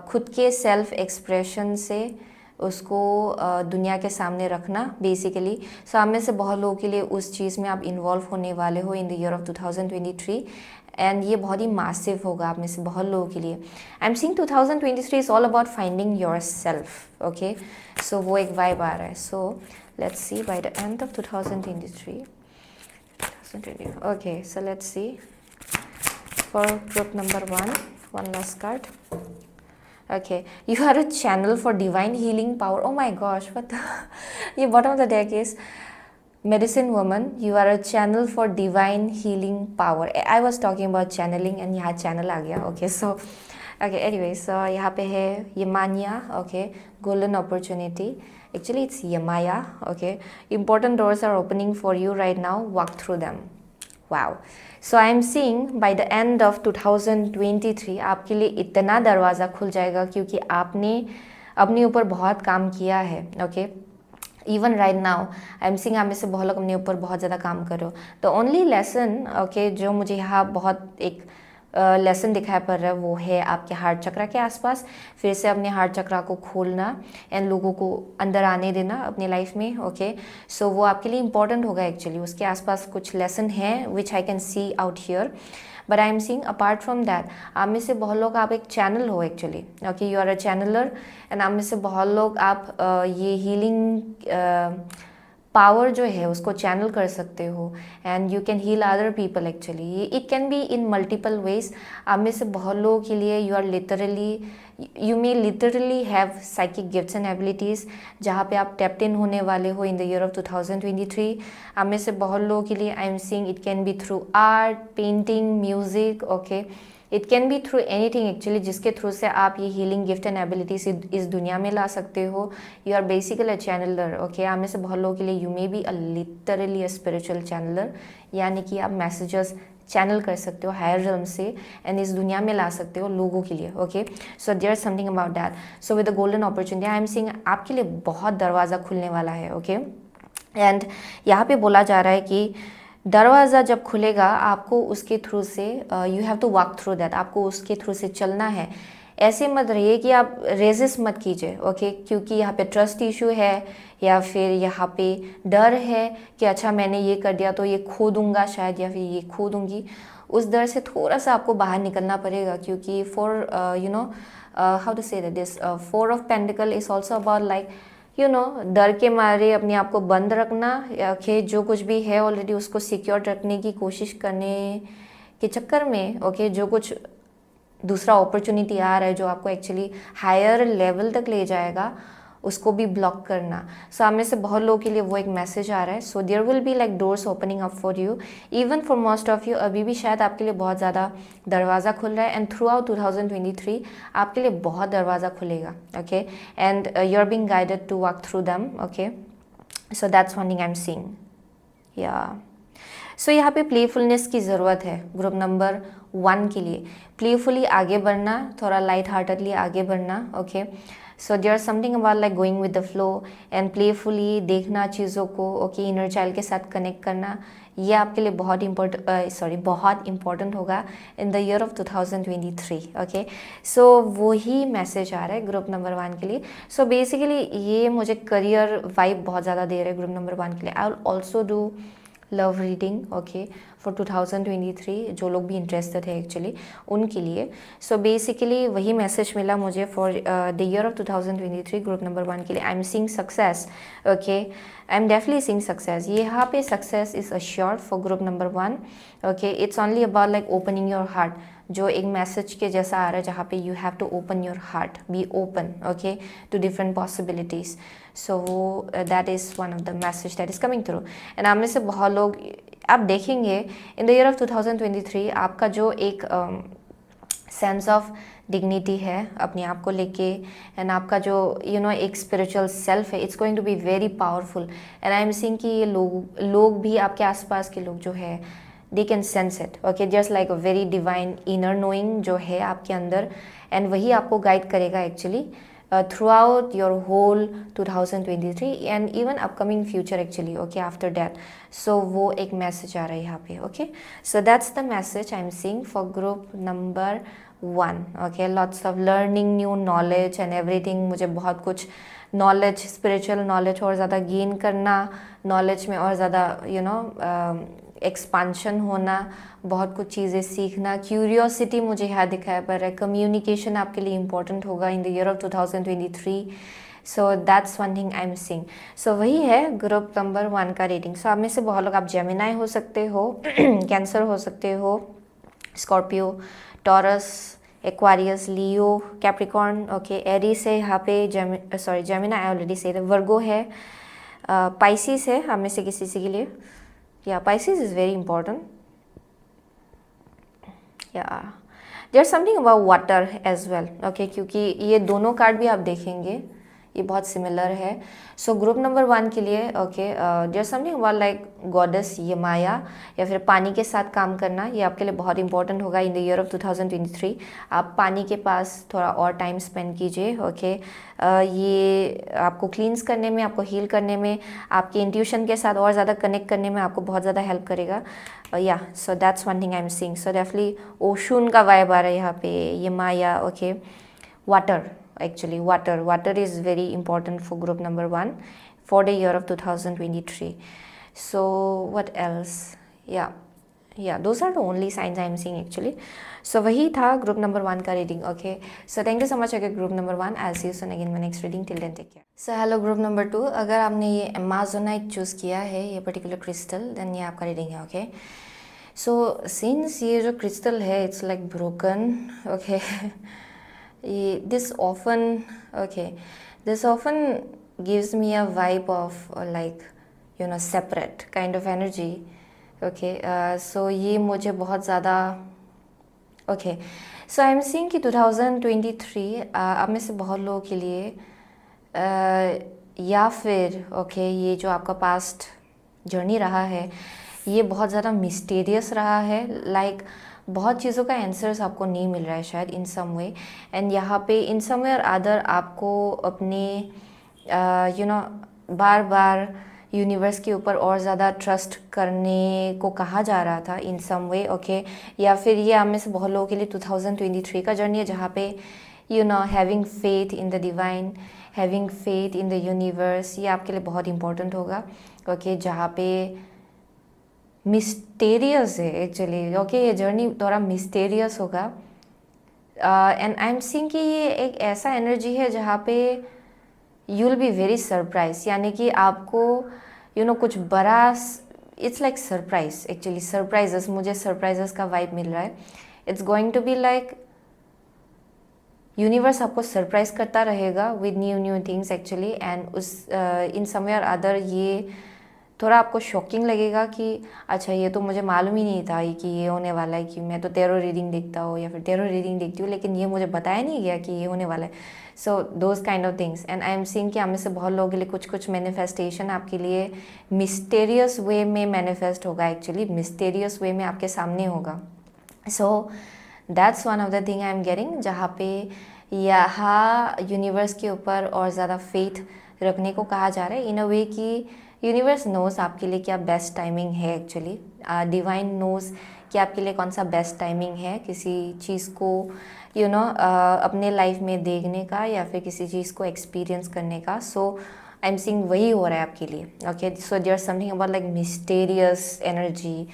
खुद के सेल्फ एक्सप्रेशन से उसको दुनिया के सामने रखना बेसिकली। सामने से बहुत लोगों के लिए उस चीज़ में आप इन्वॉल्व होने वाले हो in the year of 2023, and ये बहुत ही मासिव होगा आप में से बहुत लोगों के लिए। I am seeing 2023 is all about finding your self. Okay, so वो एक वाइब आ रहा है। So let's see by the end of 2023। Okay, so let's see for group number 1 last card. Okay, you are a channel for divine healing power. Oh my gosh, what the ये bottom of the deck is medicine woman. You are a channel for divine healing power. I was talking about channeling and यहाँ channel आ गया. Okay, so okay, anyway, so यहाँ पे है Yemaya. Okay, golden opportunity. Actually, it's Yemaya. Okay, important doors are opening for you right now. Walk through them. Wow, so I am seeing bye the end of 2023 आपके लिए इतना दरवाज़ा खुल जाएगा क्योंकि आपने अपने ऊपर बहुत काम किया है। Okay, even right now I am seeing आप में से बहुत लोग अपने ऊपर बहुत ज़्यादा काम कर रहे हो। द ओनली लेसन ओके जो मुझे यहाँ बहुत एक लेसन दिखाई पड़ रहा है वो है आपके हार्ट चक्रा के आसपास। फिर से अपने हार्ट चक्रा को खोलना एंड लोगों को अंदर आने देना अपनी लाइफ में। ओके, सो वो आपके लिए इंपॉर्टेंट होगा एक्चुअली। उसके आसपास कुछ लेसन है which I can see out here, but I am seeing apart from that आप में से बहुत लोग आप एक चैनल हो actually. Okay, you are a channeller, and आप में से बहुत लोग आप ये हीलिंग पावर जो है उसको चैनल कर सकते हो, and you can heal other people actually. It can be in multiple ways. आप में से बहुत लोगों के लिए you may literally have psychic gifts and abilities जहाँ पे आप टैप्ड इन होने वाले हो इन द ईयर ऑफ 2023। आप में से बहुत लोगों के लिए I am seeing it can B through art, painting, music. Okay, it can B through anything actually जिसके थ्रू से आप ये हीलिंग गिफ्ट एंड एबिलिटीज इस दुनिया में ला सकते हो। You are basically a channeller. Okay, आप में से बहुत लोगों के लिए you may be a literally a spiritual channeller, यानी कि आप मैसेजेस चैनल कर सकते हो हायर रियल्म से एंड इस दुनिया में ला सकते हो लोगों के लिए। Okay, so there is something about that. So with the golden opportunity I am seeing आपके लिए बहुत दरवाज़ा खुलने वाला है। ओके, एंड यहाँ पे बोला जा रहा है कि दरवाज़ा जब खुलेगा आपको उसके थ्रू से you have to walk through that, आपको उसके थ्रू से चलना है। ऐसे मत रहिए कि आप रेजिस्ट मत कीजिए। ओके, क्योंकि यहाँ पे ट्रस्ट इशू है या फिर यहाँ पे डर है कि अच्छा मैंने ये कर दिया तो ये खो दूंगा शायद या फिर ये खो दूंगी। उस डर से थोड़ा सा आपको बाहर निकलना पड़ेगा क्योंकि फॉर हाउ टू से this 4 of pentacle is also about like डर के मारे अपने आप को बंद रखना या कि जो कुछ भी है ऑलरेडी उसको सिक्योर रखने की कोशिश करने के चक्कर में ओके जो कुछ दूसरा अपॉर्चुनिटी आ रहा है जो आपको एक्चुअली हायर लेवल तक ले जाएगा उसको भी ब्लॉक करना। सो आप में से बहुत लोगों के लिए वो एक मैसेज आ रहा है। So there will be like doors opening up for you, even for most of you अभी भी शायद आपके लिए बहुत ज़्यादा दरवाज़ा खुल रहा है एंड थ्रू आउट 2023 आपके लिए बहुत दरवाज़ा खुलेगा। Okay, and you are being guided to walk through them. Okay, so that's one thing I am seeing. या सो यहाँ पे प्लेफुलनेस की ज़रूरत है ग्रुप नंबर वन के लिए प्लेफुली आगे बढ़ना, थोड़ा लाइट हार्टेडली आगे बढ़ना, okay. So there something about like going with the flow and playfully देखना चीज़ों को, ओके। इनर चाइल्ड के साथ कनेक्ट करना, ये आपके लिए बहुत इम्पोर्टेंट होगा in the year of 2023, okay. So वही मैसेज आ रहा है ग्रुप नंबर 1 के लिए। सो बेसिकली ये मुझे करियर वाइब बहुत ज़्यादा दे रहा है ग्रुप नंबर 1 के लिए। I will also do love reading, okay, for 2023, जो लोग भी इंटरेस्टेड है एक्चुअली उनके लिए। सो बेसिकली वही मैसेज मिला मुझे for the year of 2023 group number 1 के लिए। I am seeing success, okay, I am definitely seeing success. यहाँ पे success is assured for group number 1, okay. It's only about like opening your heart, जो एक message के जैसा आ रहा है जहाँ पे you have to open your heart, be open, okay, to different possibilities. So that is one of the message that is coming through. And आप में से बहुत लोग आप देखेंगे इन द ईयर ऑफ 2023 आपका जो एक सेंस ऑफ डिग्निटी है अपने आप को लेके, एंड आपका जो एक स्पिरिचुअल सेल्फ है, it's going to be very powerful. And I am seeing कि ये लोग भी आपके आसपास के लोग जो है they can sense it, okay, just like a very divine inner knowing जो है आपके अंदर, एंड वही आपको गाइड करेगा actually throughout your whole 2023 and even upcoming future actually, okay, after that. So वो एक मैसेज आ रहा है यहाँ पे, okay. So that's the message I am seeing for group number 1, okay. Lots of learning new knowledge and everything, मुझे बहुत कुछ नॉलेज, स्पिरिचुअल नॉलेज और ज़्यादा गेन करना, नॉलेज में और ज़्यादा एक्सपांशन होना, बहुत कुछ चीज़ें सीखना, क्यूरियोसिटी मुझे यहाँ दिखाया पर है। कम्युनिकेशन आपके लिए इंपॉर्टेंट होगा in the year of 2023। So that's one thing I am seeing. So वही है ग्रुप नंबर 1 का रेटिंग। सो आप में से बहुत लोग आप जेमिनाई हो सकते हो, कैंसर हो सकते हो, स्कॉर्पियो, टॉरस, एक्वारियस, लियो, कैप्रिकॉर्न, ओके, एरीज है यहाँ पे, जेमिना आई ऑलरेडी सेड, वर्गो है, पाइसिस है हम में से किसी के लिए, या पाइसिस इज़ वेरी इंपॉर्टेंट, या there something about water as well, okay, क्योंकि ये दोनों कार्ड भी आप देखेंगे ये बहुत सिमिलर है। सो ग्रुप नंबर 1 के लिए, okay, there something about like goddess, ये माया या फिर पानी के साथ काम करना, ये आपके लिए बहुत इंपॉर्टेंट होगा इन द ईयर ऑफ 2023। आप पानी के पास थोड़ा और टाइम स्पेंड कीजिए, ओके। ये आपको क्लींस करने में, आपको हील करने में, आपके इंट्यूशन के साथ और ज़्यादा कनेक्ट करने में आपको बहुत ज़्यादा हेल्प करेगा, या। So that's one thing I am seeing. So definitely ocean का वाइब आ रहा है यहाँ पे, ये Maya, okay. Water, actually water is very important for group number 1 for the year of 2023. So what else? Yeah, those are the only signs I am seeing actually. So वही था group number 1 का reading, okay. So thank you so much again group number 1. I'll see you soon again in my next reading. Till then, take care. So hello group number 2. अगर आपने ये amazonite choose किया है, ये particular crystal, then ये आपका reading है, okay. So since ये जो crystal है, it's like broken, okay. This often gives me a vibe of like separate kind of energy, okay. So ये मुझे बहुत ज़्यादा, okay. So I'm seeing कि 2023 आप में से बहुत लोगों के लिए या फिर okay, ये जो आपका पास्ट जर्नी रहा है ये बहुत ज़्यादा मिस्टीरियस रहा है, like बहुत चीज़ों का आंसर्स आपको नहीं मिल रहा है शायद इन सम वे, एंड यहाँ पे इन सम वे और अदर आपको अपने बार बार यूनिवर्स के ऊपर और ज़्यादा ट्रस्ट करने को कहा जा रहा था इन सम वे, ओके। या फिर ये आप में से बहुत लोगों के लिए 2023 का जर्नी है जहाँ पे having faith in the divine, having faith in the universe, ये आपके लिए बहुत इंपॉर्टेंट होगा, ओके। जहाँ पे मिस्टेरियस है एक्चुअली, ओके, ये जर्नी थोड़ा मिस्टेरियस होगा, एंड आई एम सीइंग कि ये एक ऐसा एनर्जी है जहाँ पे you will be very surprise, यानी कि आपको कुछ बड़ा, it's like surprise actually, surprises, मुझे सरप्राइजेस का वाइब मिल रहा है। It's going to be like universe आपको सरप्राइज करता रहेगा with new things actually, and उस इन सम और अदर ये थोड़ा आपको शॉकिंग लगेगा कि अच्छा ये तो मुझे मालूम ही नहीं था कि ये होने वाला है, कि मैं तो टैरो रीडिंग देखता हूँ या फिर टैरो रीडिंग देखती हूँ, लेकिन ये मुझे बताया नहीं गया कि ये होने वाला है। So those kind of things, and I am seeing कि आप में से बहुत लोगों के लिए कुछ मैनिफेस्टेशन आपके लिए मिस्टेरियस वे में मैनिफेस्ट होगा, एक्चुअली मिस्टेरियस वे में आपके सामने होगा। So that's one of the thing I am getting, जहाँ पे यहाँ यूनिवर्स के ऊपर और ज़्यादा फेथ रखने को कहा जा रहा है, इन अ वे कि यूनिवर्स नोज़ आपके लिए क्या बेस्ट टाइमिंग है एक्चुअली, डिवाइन नोज़ कि आपके लिए कौन सा बेस्ट टाइमिंग है किसी चीज़ को अपने लाइफ में देखने का या फिर किसी चीज़ को एक्सपीरियंस करने का. सो आई एम सीइंग वही हो रहा है आपके लिए. Okay, so there something about like mysterious energy,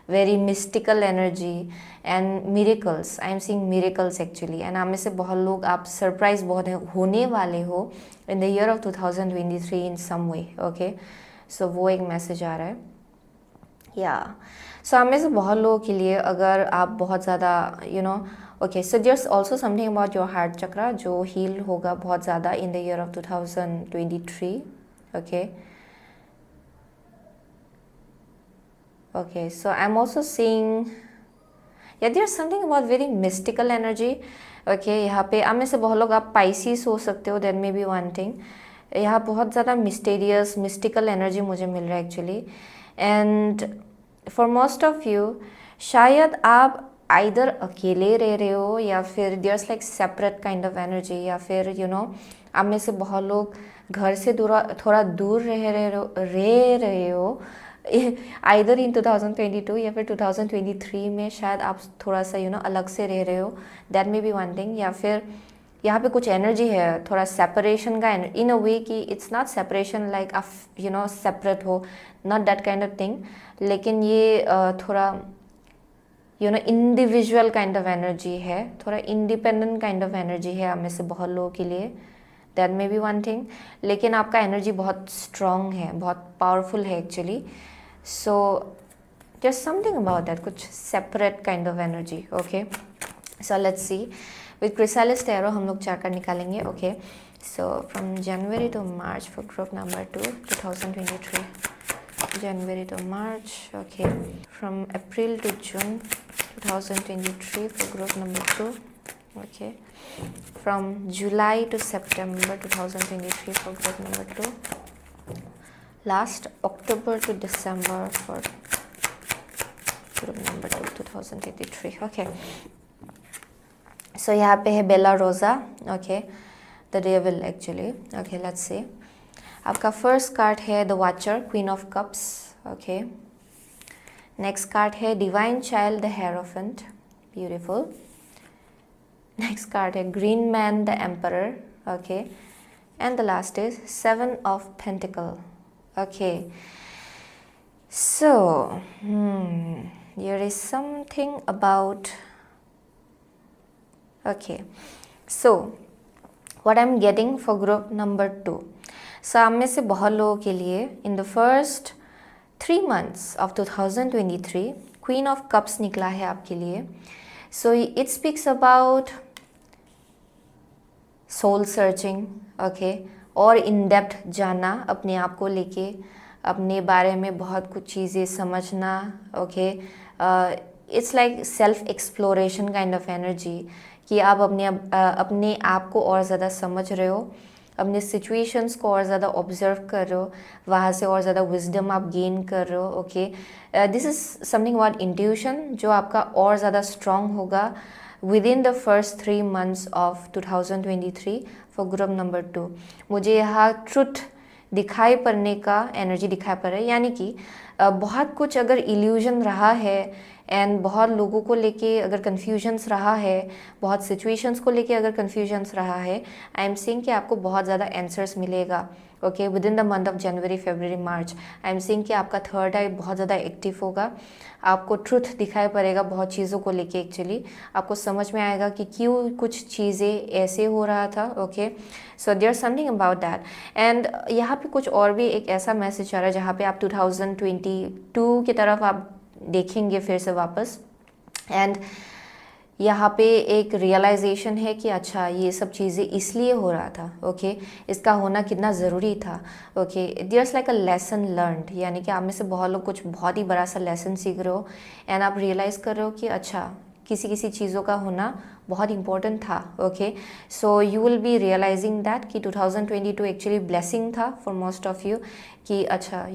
very mystical energy and miracles. I am seeing miracles actually. And आप में से बहुत लोग, आप सरप्राइज बहुत होने वाले हो in the year of 2023 in some way. Okay, so वो एक मैसेज आ रहा है. या सो आप में से बहुत लोगों के लिए, अगर आप बहुत ज़्यादा okay, so there's also something about your heart chakra जो हील होगा बहुत ज़्यादा in the year of 2023. Okay, okay, so I'm also seeing, yeah, there's something about very mystical energy. Okay, यहाँ पे आप में से बहुत लोग आप पाइसिस हो सकते हो, then may be one thing. यहाँ बहुत ज़्यादा मिस्टीरियस मिस्टिकल एनर्जी मुझे मिल रहा है actually. And for most of you, शायद आप आइदर अकेले रह रहे हो या फिर there's like separate kind of energy, या फिर आप में से बहुत लोग घर से थोड़ा दूर रह रहे हो आइदर इन 2022 या फिर 2023 में शायद आप थोड़ा सा अलग से रह रहे हो. That may be one thing. या फिर यहाँ पे कुछ एनर्जी है थोड़ा सेपरेशन का, इन अ वे कि इट्स नॉट सेपरेशन लाइक आप सेपरेट हो, not that kind of thing, लेकिन ये थोड़ा इंडिविजुअल काइंड ऑफ एनर्जी है, थोड़ा इंडिपेंडेंट काइंड ऑफ एनर्जी है आप में से बहुत लोगों के लिए. That may be one thing. लेकिन आपका एनर्जी बहुत स्ट्रॉन्ग है, बहुत पावरफुल है actually. So just something about that, कुछ separate kind of energy. Okay, so let's see. With Chrysalis tarot हम लोग 4 कार्ड निकालेंगे. Okay, so from January to March for group number 2 2023. January to March. Okay, from April to June 2023 for group number 2. Okay, from July to September 2023 for group number 2. Last October to December for group number 2 2023. Okay, so यहाँ पे है बेला रोजा. Okay, the devil actually. Okay, let's see. आपका first card है the watcher, queen of cups. Okay, next card है divine child, the hierophant, beautiful. Next card है green man, the emperor. Okay, and the last is 7 of pentacle. Okay, so there is something about. Okay, so what I am getting for group number 2. So आप में से बहुत लोगों के लिए in the first 3 months of 2023 queen of cups निकला है आपके लिए. So it speaks about soul searching. Okay, और इन डेप्थ जाना अपने आप को लेके, अपने बारे में बहुत कुछ चीज़ें समझना. Okay, it's like self exploration kind of energy कि आप अपने आप को और ज़्यादा समझ रहे हो, अपने सिचुएशंस को और ज़्यादा ऑब्जर्व कर रहे हो, वहाँ से और ज़्यादा विजडम आप गेन कर रहे हो. Okay, this is something about intuition जो आपका और ज़्यादा स्ट्रॉन्ग होगा within the first 3 months of 2023 for group number 2. मुझे यहाँ ट्रुथ दिखाई पड़ने का एनर्जी दिखाई पड़ रहा है, यानी कि बहुत कुछ अगर इल्यूजन रहा है एंड बहुत लोगों को लेके अगर कन्फ्यूजन्स रहा है, बहुत सिचुएशंस को लेके अगर कन्फ्यूजन्स रहा है, आई एम सीइंग कि आपको बहुत ज़्यादा आंसर्स मिलेगा. Okay, within the month of January, February, March. I am seeing कि आपका थर्ड आई बहुत ज़्यादा एक्टिव होगा. आपको ट्रुथ दिखाई पड़ेगा बहुत चीज़ों को लेके. एक्चुअली आपको समझ में आएगा कि क्यों कुछ चीज़ें ऐसे हो रहा था. Okay, so there something about that. And यहाँ पे कुछ और भी एक ऐसा मैसेज आ रहा है जहाँ पे आप 2022 की तरफ आप देखेंगे फिर से वापस. एंड यहाँ पे एक रियलाइजेशन है कि अच्छा ये सब चीज़ें इसलिए हो रहा था. ओके, इसका होना कितना ज़रूरी था. Okay, there's like a lesson learned, यानी कि आप में से बहुत लोग कुछ बहुत ही बड़ा सा लेसन सीख रहे हो एंड आप रियलाइज़ कर रहे हो कि अच्छा किसी चीज़ों का होना बहुत इंपॉर्टेंट था. Okay, so you will be realizing that कि 2022 एक्चुअली ब्लेसिंग था फॉर मोस्ट ऑफ यू कि अच्छा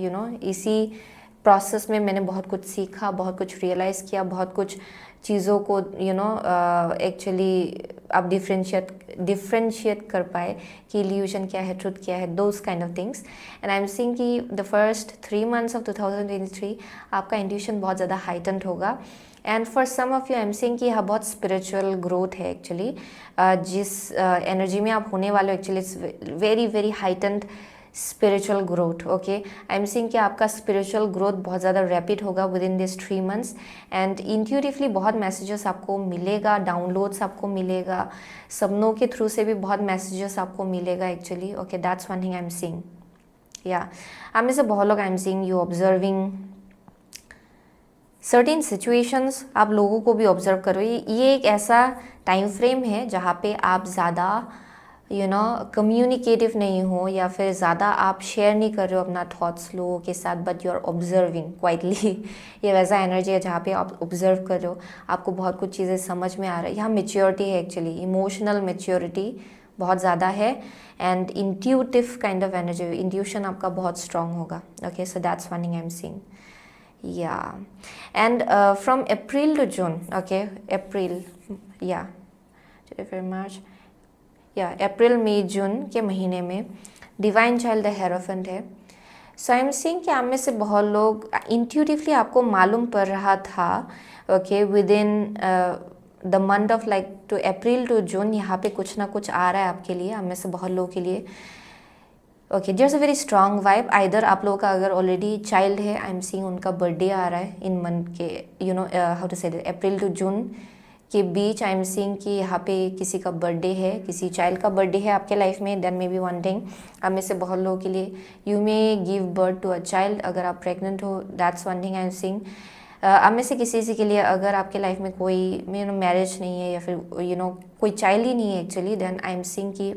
इसी प्रोसेस में मैंने बहुत कुछ सीखा, बहुत कुछ रियलाइज़ किया, बहुत कुछ चीज़ों को एक्चुअली आप डिफ्रेंशिएट कर पाए कि इल्यूशन क्या है, ट्रुथ क्या है, those kind of things. And I am seeing कि द फर्स्ट 3 मंथ्स ऑफ 2023 आपका इंट्यूशन बहुत ज़्यादा हाइटेंड होगा। And for some of you I am seeing कि यहाँ बहुत स्पिरिचुअल ग्रोथ है एक्चुअली, जिस एनर्जी में आप होने वाले हो actually it's very very heightened spiritual growth. Okay, I am seeing कि आपका स्पिरिचुअल ग्रोथ बहुत ज़्यादा रैपिड होगा with in this 3 months. And intuitively बहुत मैसेजेस आपको मिलेगा, डाउनलोड्स आपको मिलेगा, सपनों के थ्रू से भी बहुत मैसेजेस आपको मिलेगा actually. Okay, that's one thing I am seeing. या आप में से बहुत लोग आई am seeing you observing certain situations, आप लोगों को भी ऑब्जर्व करो। ये एक ऐसा टाइम फ्रेम है जहाँ पे आप ज़्यादा कम्युनिकेटिव नहीं हो या फिर ज़्यादा आप शेयर नहीं कर रहे हो अपना थॉट्स लोगों के साथ, but you are observing quietly. ये वैसा एनर्जी है जहाँ पे आप ऑब्जर्व कर रहे हो, आपको बहुत कुछ चीज़ें समझ में आ रहा है। यहाँ मेच्योरिटी है एक्चुअली, इमोशनल मेच्योरिटी बहुत ज़्यादा है and intuitive kind of energy, intuition आपका बहुत स्ट्रांग होगा। Okay, so that's one thing I am seeing. And from April to June, okay, April फिर मार्च, अप्रैल मई जून के महीने में डिवाइन चाइल्ड द हेरोफेंट है। सो आई एम सीइंग कि आप में से बहुत लोग इंट्यूटिवली आपको मालूम पड़ रहा था, okay, within the month of like to April to June यहाँ पे कुछ ना कुछ आ रहा है आपके लिए, आप में से बहुत लोगों के लिए। Okay, there a very strong vibe. Either आप लोगों का अगर ऑलरेडी चाइल्ड है, आई एम सीइंग उनका बर्थडे आ रहा है इन मंथ के हाउ टू से अप्रैल टू जून के बीच। आई एम सीइंग कि यहाँ पे किसी का बर्थडे है, किसी चाइल्ड का बर्थडे है आपके लाइफ में। Then may be one thing, आप में से बहुत लोगों के लिए you may give birth to a child. अगर आप प्रेग्नेंट हो, that's one thing I am seeing. आप में से किसी के लिए अगर आपके लाइफ में कोई मैरिज नहीं है या फिर कोई चाइल्ड ही नहीं है actually, then I am seeing कि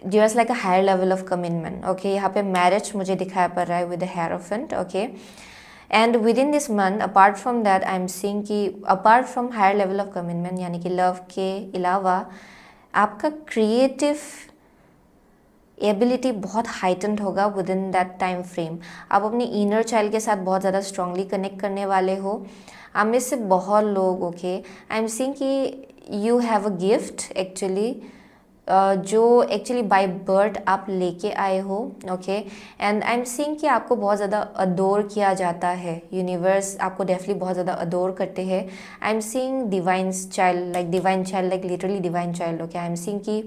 there is like a higher level of commitment. Okay, यहाँ पे मैरिज मुझे दिखाया पड़ रहा है with the hierophant. Okay, and with in this month apart from that I am seeing कि apart from higher level of commitment यानी कि लव के अलावा आपका क्रिएटिव एबिलिटी बहुत हाइटेंड होगा within that time frame. आप अपनी इनर चाइल्ड के साथ बहुत ज़्यादा स्ट्रांगली कनेक्ट करने वाले हो। आप में से बहुत लोग, ओके, आई एम सीइंग कि you have a gift actually, जो एक्चुअली बाय बर्थ आप लेके आए हो। Okay, and I am seeing कि आपको बहुत ज़्यादा अडोर किया जाता है, यूनिवर्स आपको डेफिनेटली बहुत ज़्यादा अडोर करते हैं। I am seeing divine child like literally divine child. Okay, I am seeing कि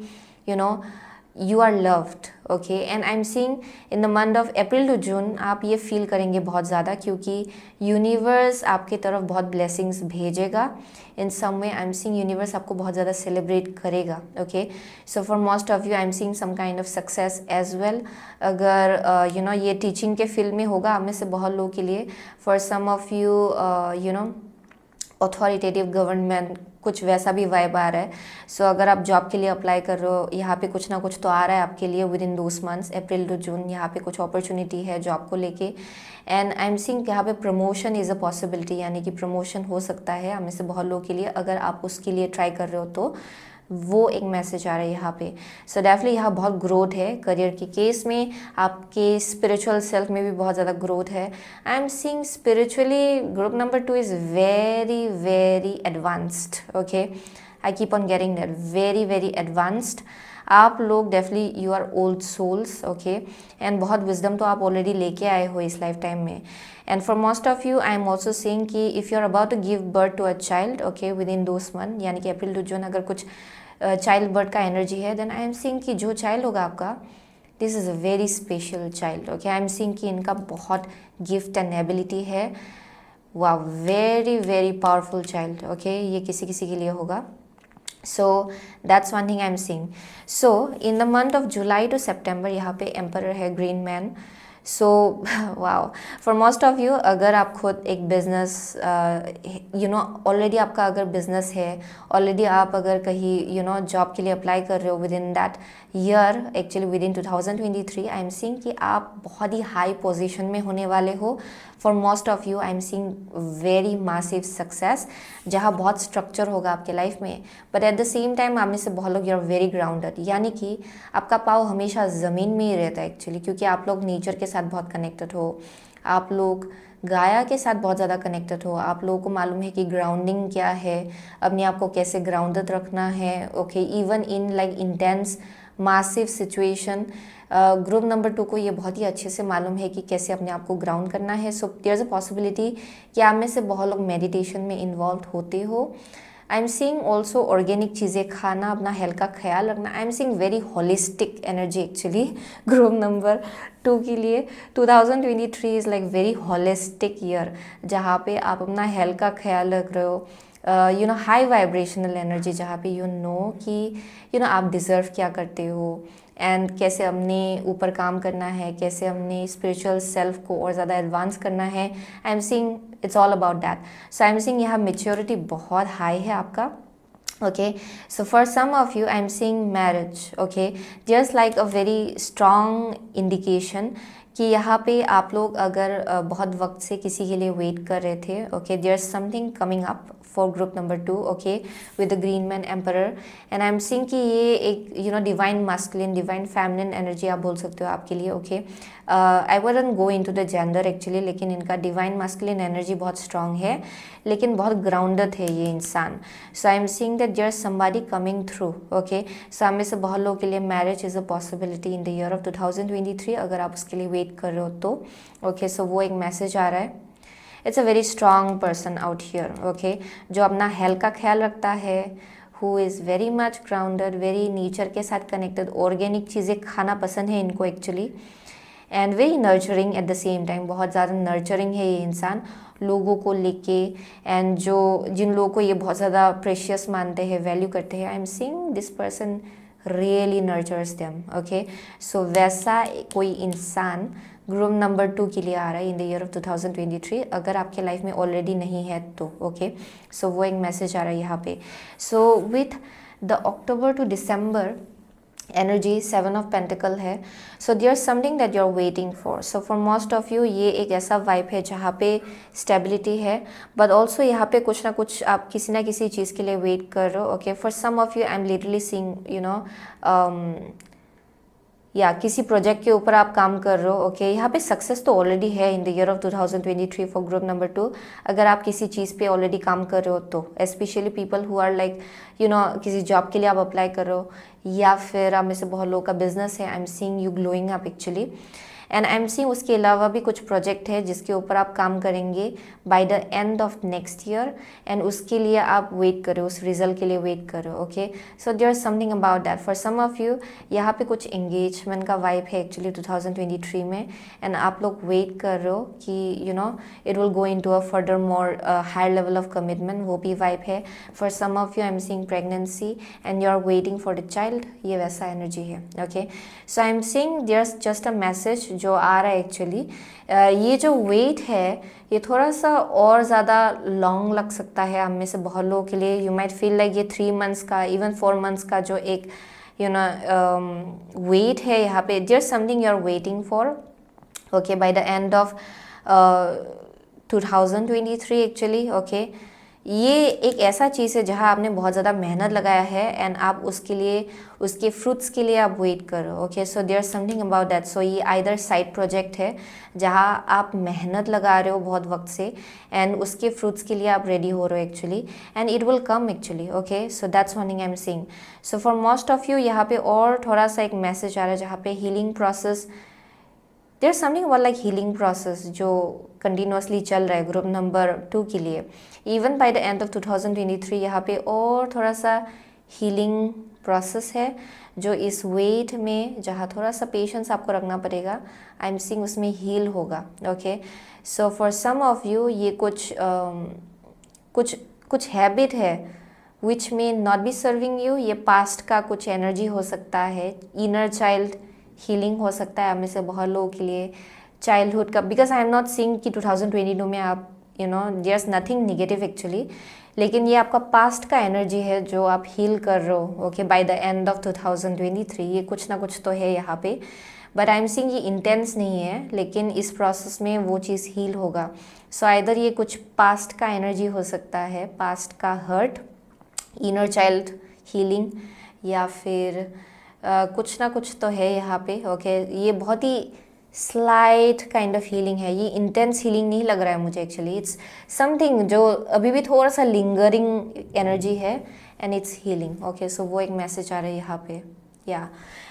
you are loved। Okay, and I am seeing in the month of April to June आप ये feel करेंगे बहुत ज़्यादा, क्योंकि यूनिवर्स आपके तरफ बहुत ब्लेसिंग्स भेजेगा in some way. I am seeing universe आपको बहुत ज़्यादा सेलिब्रेट करेगा। Okay, so for most of you I am seeing some kind of success as well. अगर ये टीचिंग के फील्ड में होगा आप में से बहुत लोगों के लिए। For some of you authoritative government, कुछ वैसा भी वाइब आ रहा है। सो अगर आप जॉब के लिए अप्लाई कर रहे हो, यहाँ पे कुछ ना कुछ तो आ रहा है आपके लिए within those months April to June. यहाँ पे कुछ अपॉर्चुनिटी है जॉब को लेके। एंड आई एम सीइंग यहाँ पे प्रमोशन इज़ अ पॉसिबिलिटी, यानी कि प्रमोशन हो सकता है हमें से बहुत लोगों के लिए, अगर आप उसके लिए ट्राई कर रहे हो तो वो एक मैसेज आ रहा है यहाँ पे। सो डेफिनेटली यहाँ बहुत ग्रोथ है करियर के केस में, आपके स्पिरिचुअल सेल्फ में भी बहुत ज़्यादा ग्रोथ है। I am seeing spiritually group number 2 is very very advanced. Okay, I keep on getting that, very very advanced. आप लोग definitely you are old souls. Okay, and बहुत विजडम तो आप ऑलरेडी लेके आए हो इस लाइफ टाइम में। And for most of you I am also seeing कि if you are about to give birth to a child, okay, within those month यानी कि अप्रैल टू जून, अगर कुछ चाइल्ड बर्थ का energy है, then I am seeing कि जो child होगा आपका, this is a very special child. Okay, I am seeing कि इनका बहुत गिफ्ट एंड एबिलिटी है। वाह, very very powerful child. Okay, ये किसी किसी के लिए होगा। So that's one thing I am seeing. So in the month of July to September यहाँ पे एम्परर है, green man. So wow, for most of you अगर आप खुद एक बिजनेस ऑलरेडी आपका अगर बिजनेस है, ऑलरेडी आप अगर कहीं जॉब के लिए अप्लाई कर रहे हो with in that year, actually with in 2023 I am seeing कि आप बहुत ही हाई पोजीशन में होने वाले हो। For most of you I am seeing very massive success, जहाँ बहुत स्ट्रक्चर होगा आपके लाइफ में, but at the same time आप में से बहुत लोग यू आर वेरी ग्राउंडेड, यानी कि आपका पाँव हमेशा ज़मीन में ही रहता है एक्चुअली, क्योंकि आप लोग नेचर के साथ साथ बहुत कनेक्टेड हो, आप लोग गाया के साथ बहुत ज़्यादा कनेक्टेड हो, आप लोगों को मालूम है कि ग्राउंडिंग क्या है, अपने आप को कैसे ग्राउंडेड रखना है, okay, even in like intense massive situation. Group number 2 को ये बहुत ही अच्छे से मालूम है कि कैसे अपने आप को ग्राउंड करना है। So there is a possibility कि आप में से बहुत लोग मेडिटेशन में इन्वॉल्व होते हो। I am seeing also organic चीज़ें खाना, अपना हेल्थ का ख्याल रखना। I am seeing very holistic energy actually group number 2 के लिए। 2023 is like very holistic year, जहाँ पे आप अपना हेल्थ का ख्याल रख रहे हो, you know high vibrational energy, जहाँ पे यू नो कि यू नो आप डिज़र्व क्या करते हो एंड कैसे अपने ऊपर काम करना है, कैसे अपने स्पिरिचुअल सेल्फ को और ज़्यादा एडवांस करना है। I am seeing it's all about that. So I am seeing यहाँ मेच्योरिटी बहुत हाई है आपका। Okay, so for some of you I'm seeing marriage, okay, just like a very strong indication कि यहाँ पे आप लोग अगर बहुत वक्त से किसी के लिए वेट कर रहे थे, okay, there's something coming up for group number 2, okay, with the green man emperor, and I'm seeing कि ये एक you know divine masculine divine feminine energy आप बोल सकते हो आपके लिए, okay. I wouldn't go into the gender actually, लेकिन इनका डिवाइन मास्कुलिन एनर्जी बहुत स्ट्रांग है, लेकिन बहुत ग्राउंडेड है ये इंसान। So I am seeing that there is somebody coming through, okay. So हम में से बहुत लोगों के लिए marriage is a possibility in the year of 2023, अगर आप उसके लिए वेट कर रहे हो तो, ओके। सो वो एक मैसेज आ रहा है। It's a very strong person out here, okay, जो अपना हेल्थ का ख्याल रखता है, who is very much grounded, very nature के साथ कनेक्टेड, ऑर्गेनिक चीज़ें खाना पसंद है इनको actually, and very nurturing at the same time. बहुत ज़्यादा नर्चरिंग है ये इंसान लोगों को लेके, एंड जो जिन लोगों को ये बहुत ज़्यादा प्रेशियस मानते हैं, वैल्यू करते हैं, I am seeing this person really nurtures them, okay. So वैसा कोई इंसान ग्रुप नंबर 2 के लिए आ रहा है इन द ईयर ऑफ 2023, अगर आपके लाइफ में ऑलरेडी नहीं है तो, ओके। सो वो एक मैसेज आ रहा है यहाँ पे। So with the October to December energy 7 of pentacle है, so there something that you are waiting for. So for most of you ये एक ऐसा वाइब है जहाँ पे स्टेबिलिटी है, बट ऑल्सो यहाँ पे कुछ ना कुछ आप किसी ना किसी चीज़ के लिए वेट कर रहे हो, okay. For some of you I am literally seeing you know या किसी प्रोजेक्ट के ऊपर आप काम कर रहे हो, ओके। यहाँ पे सक्सेस तो ऑलरेडी है इन the year of 2023 for group number 2, अगर आप किसी चीज़ पे ऑलरेडी काम कर रहे हो तो, specially people who are like you know किसी जॉब के लिए आप अप्लाई कर रहे हो, या फिर आप में से बहुत लोगों का बिजनेस है। I am seeing you glowing up actually, and I am seeing उसके अलावा भी कुछ प्रोजेक्ट है जिसके ऊपर आप काम करेंगे by the end of next year, and उसके लिए आप वेट करो, उस रिजल्ट के लिए वेट करो, okay. So there is something about that for some of you. यहाँ पे कुछ एंगेजमेंट का वाइब है एक्चुअली 2023 में, एंड आप लोग वेट कर रहे हो कि you know it will go into a further more higher level of commitment, वो भी वाइब है। For some of you I am seeing pregnancy and you are waiting for the child, ये वैसा energy है, okay. So I am seeing there is just a message जो आ रहा है एक्चुअली। ये जो वेट है ये थोड़ा सा और ज़्यादा लॉन्ग लग सकता है हम में से बहुत लोगों के लिए। यू माइट फील लाइक ये 3 मंथ्स का, इवन 4 मंथ्स का जो एक यू नो वेट है यहाँ पे, there something you are waiting for, okay, by the end of 2023 actually, okay. ये एक ऐसा चीज़ है जहाँ आपने बहुत ज़्यादा मेहनत लगाया है, एंड आप उसके लिए उसके फ्रूट्स के लिए आप वेट करो, okay. So there something about that. So ये आइदर साइड प्रोजेक्ट है जहाँ आप मेहनत लगा रहे हो बहुत वक्त से, एंड उसके फ्रूट्स के लिए आप रेडी हो रहे हो actually, and it will come actually, okay. So that's one thing I am seeing. So for most of you यहाँ पे और थोड़ा सा एक मैसेज आ रहा है जहाँ पे healing process, there something about like healing process जो कंटिन्यूसली चल रहा है ग्रुप नंबर 2 के लिए, even by the end of 2023 यहाँ पे और थोड़ा सा हीलिंग प्रोसेस है जो इस वेट में, जहाँ थोड़ा सा पेशेंस आपको रखना पड़ेगा, आई एम सीइंग उसमें हील होगा, okay. So for some of you ये कुछ हैबिट है which may not be serving you, ये पास्ट का कुछ एनर्जी हो सकता है, इनर चाइल्ड हीलिंग हो सकता है हमें से बहुत लोगों के लिए, चाइल्डहुड का, because I am not seeing कि 2022 में आप you know there is nothing negative actually, लेकिन ये आपका पास्ट का एनर्जी है जो आप हील कर रहे हो, okay, by the end of 2023। ये कुछ ना कुछ तो है यहाँ पे, बट आई एम सीइंग ये इंटेंस नहीं है, लेकिन इस प्रोसेस में वो चीज़ हील होगा। सो आइदर ये कुछ पास्ट का एनर्जी हो सकता है, पास्ट का हर्ट, इनर चाइल्ड हीलिंग, या फिर कुछ ना कुछ तो है यहाँ पे, ओके। ये बहुत ही स्लाइट काइंड ऑफ हीलिंग है, ये इंटेंस हीलिंग नहीं लग रहा है मुझे एक्चुअली, इट्स समथिंग जो अभी भी थोड़ा सा लिंगरिंग एनर्जी है and it's healing. Okay, so वो एक मैसेज आ रहा है यहाँ पे, या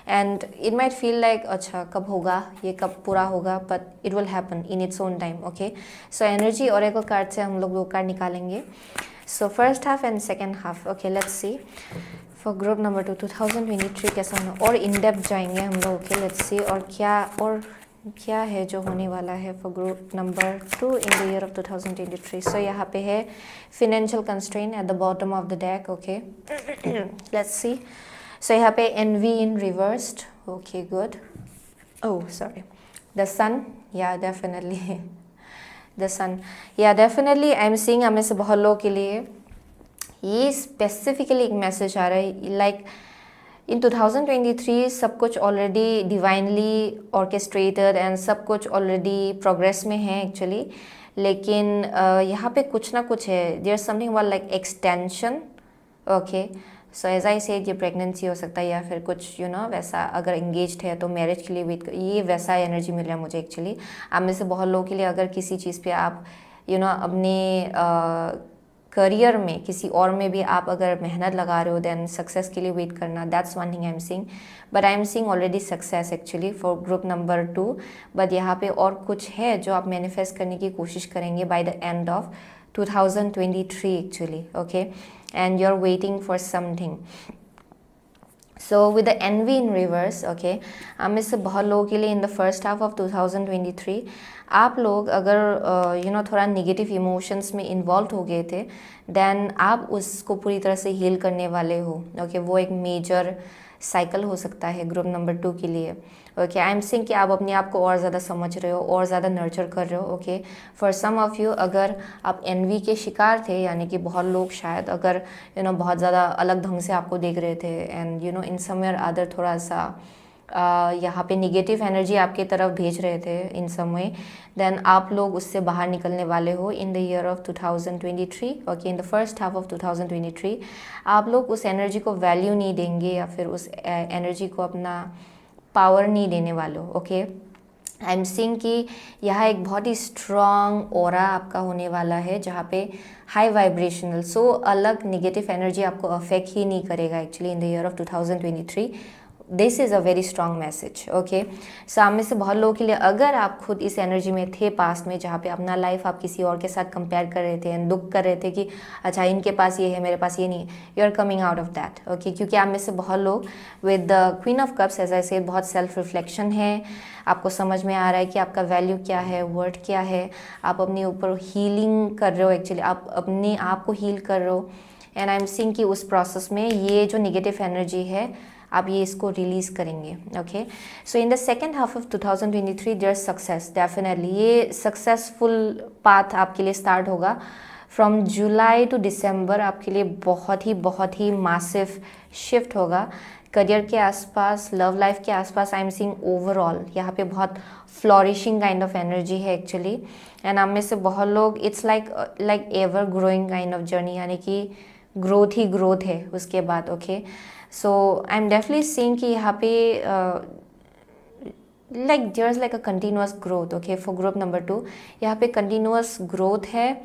and it might feel like अच्छा कब होगा, ये कब पूरा होगा, but it will happen in its own time. Okay, so energy Oracle card से हम लोग दो कार्ड निकालेंगे, सो first half and second half. Okay, let's see for group number 2 2023 कैसा होना, और इन डेप्थ जाएंगे हम लोग। ओके, लेट्स सी और क्या है जो होने वाला है for group number 2 in the year of 2023। So यहाँ पे है financial constraint at the bottom of the deck. Okay, let's see. So यहाँ पे envy in reversed. Okay, good. Oh sorry, the sun, या डेफिनेटली द सन, या definitely I am seeing हमें से बहुत लोगों के लिए ये स्पेसिफिकली एक मैसेज आ रहा है, लाइक इन 2023 सब कुछ ऑलरेडी डिवाइनली ऑर्केस्ट्रेटेड एंड सब कुछ ऑलरेडी प्रोग्रेस में है एक्चुअली, लेकिन यहाँ पे कुछ ना कुछ है, there is something about like extension. Okay, so as I said ये प्रेगनेंसी हो सकता है या फिर कुछ वैसा, अगर एंगेज्ड है तो मैरिज के लिए वेट कर, ये वैसा एनर्जी मिल रहा है मुझे एक्चुअली। आप में से बहुत लोगों के लिए अगर किसी चीज़ पे आप अपने करियर में किसी और में भी आप अगर मेहनत लगा रहे हो, देन सक्सेस के लिए वेट करना, that's one thing I am seeing, but I am seeing already success actually for group number 2। But यहाँ पे और कुछ है जो आप मैनिफेस्ट करने की कोशिश करेंगे by the end of 2023 actually. Okay, and you are waiting for something. So with the envy in reverse, okay, हम में से बहुत लोगों के लिए in the first half of 2023 आप लोग अगर थोड़ा नेगेटिव इमोशंस में इन्वॉल्व हो गए थे, देन आप उसको पूरी तरह से हील करने वाले हो। ओके, वो एक मेजर साइकिल हो सकता है ग्रुप नंबर 2 के लिए। ओके, आई एम सेइंग कि आप अपने आप को और ज़्यादा समझ रहे हो और ज़्यादा नर्चर कर रहे हो। Okay, for some of you अगर आप एनवी के शिकार थे, यानी कि बहुत लोग शायद अगर बहुत ज़्यादा अलग ढंग से आपको देख रहे थे and in somewhere other थोड़ा सा यहाँ पे निगेटिव एनर्जी आपके तरफ भेज रहे थे इन सम वे, देन आप लोग उससे बाहर निकलने वाले हो in the year of 2023। Okay, in the first half of 2023 आप लोग उस एनर्जी को वैल्यू नहीं देंगे या फिर उस एनर्जी को अपना पावर नहीं देने वाले हो। ओके, आई एम सीइंग कि यहाँ एक बहुत ही स्ट्रॉन्ग ऑरा आपका होने वाला है, जहाँ पे हाई वाइब्रेशनल, सो अलग नेगेटिव एनर्जी आपको अफेक्ट ही नहीं करेगा actually in the year of 2023। This is a very strong message. Okay, so आप में से बहुत लोगों के लिए अगर आप खुद इस एनर्जी में थे पास्ट में, जहाँ पे अपना लाइफ आप किसी और के साथ कंपेयर कर रहे थे एंड दुख कर रहे थे कि अच्छा इनके पास ये है मेरे पास ये नहीं है, you are coming out of that. Okay, क्योंकि आप में से बहुत लोग with the queen of cups as I say बहुत सेल्फ रिफ्लेक्शन है, आपको समझ में आ रहा है कि आपका वैल्यू क्या है, वर्थ क्या है, आप अपने ऊपर हीलिंग कर रहे हो एक्चुअली, आप अपने आप को हील कर रहे हो एंड आई एम सीइंग कि उस प्रोसेस में ये जो नेगेटिव एनर्जी है आप ये इसको रिलीज़ करेंगे। Okay, so in the second half of 2023 their success, definitely ये सक्सेसफुल पाथ आपके लिए स्टार्ट होगा फ्रॉम जुलाई टू दिसंबर। आपके लिए बहुत ही मासिव शिफ्ट होगा करियर के आसपास, लव लाइफ के आसपास। आई एम सीइंग ओवरऑल यहाँ पे बहुत फ्लॉरिशिंग काइंड ऑफ एनर्जी है एक्चुअली, एंड आप में से बहुत लोग it's like ever growing kind of journey, यानी कि ग्रोथ ही ग्रोथ है उसके बाद। Okay, so I am definitely seeing कि यहाँ पे like there is like a continuous growth. Okay, for group number 2 यहाँ पे कंटिन्यूअस ग्रोथ है,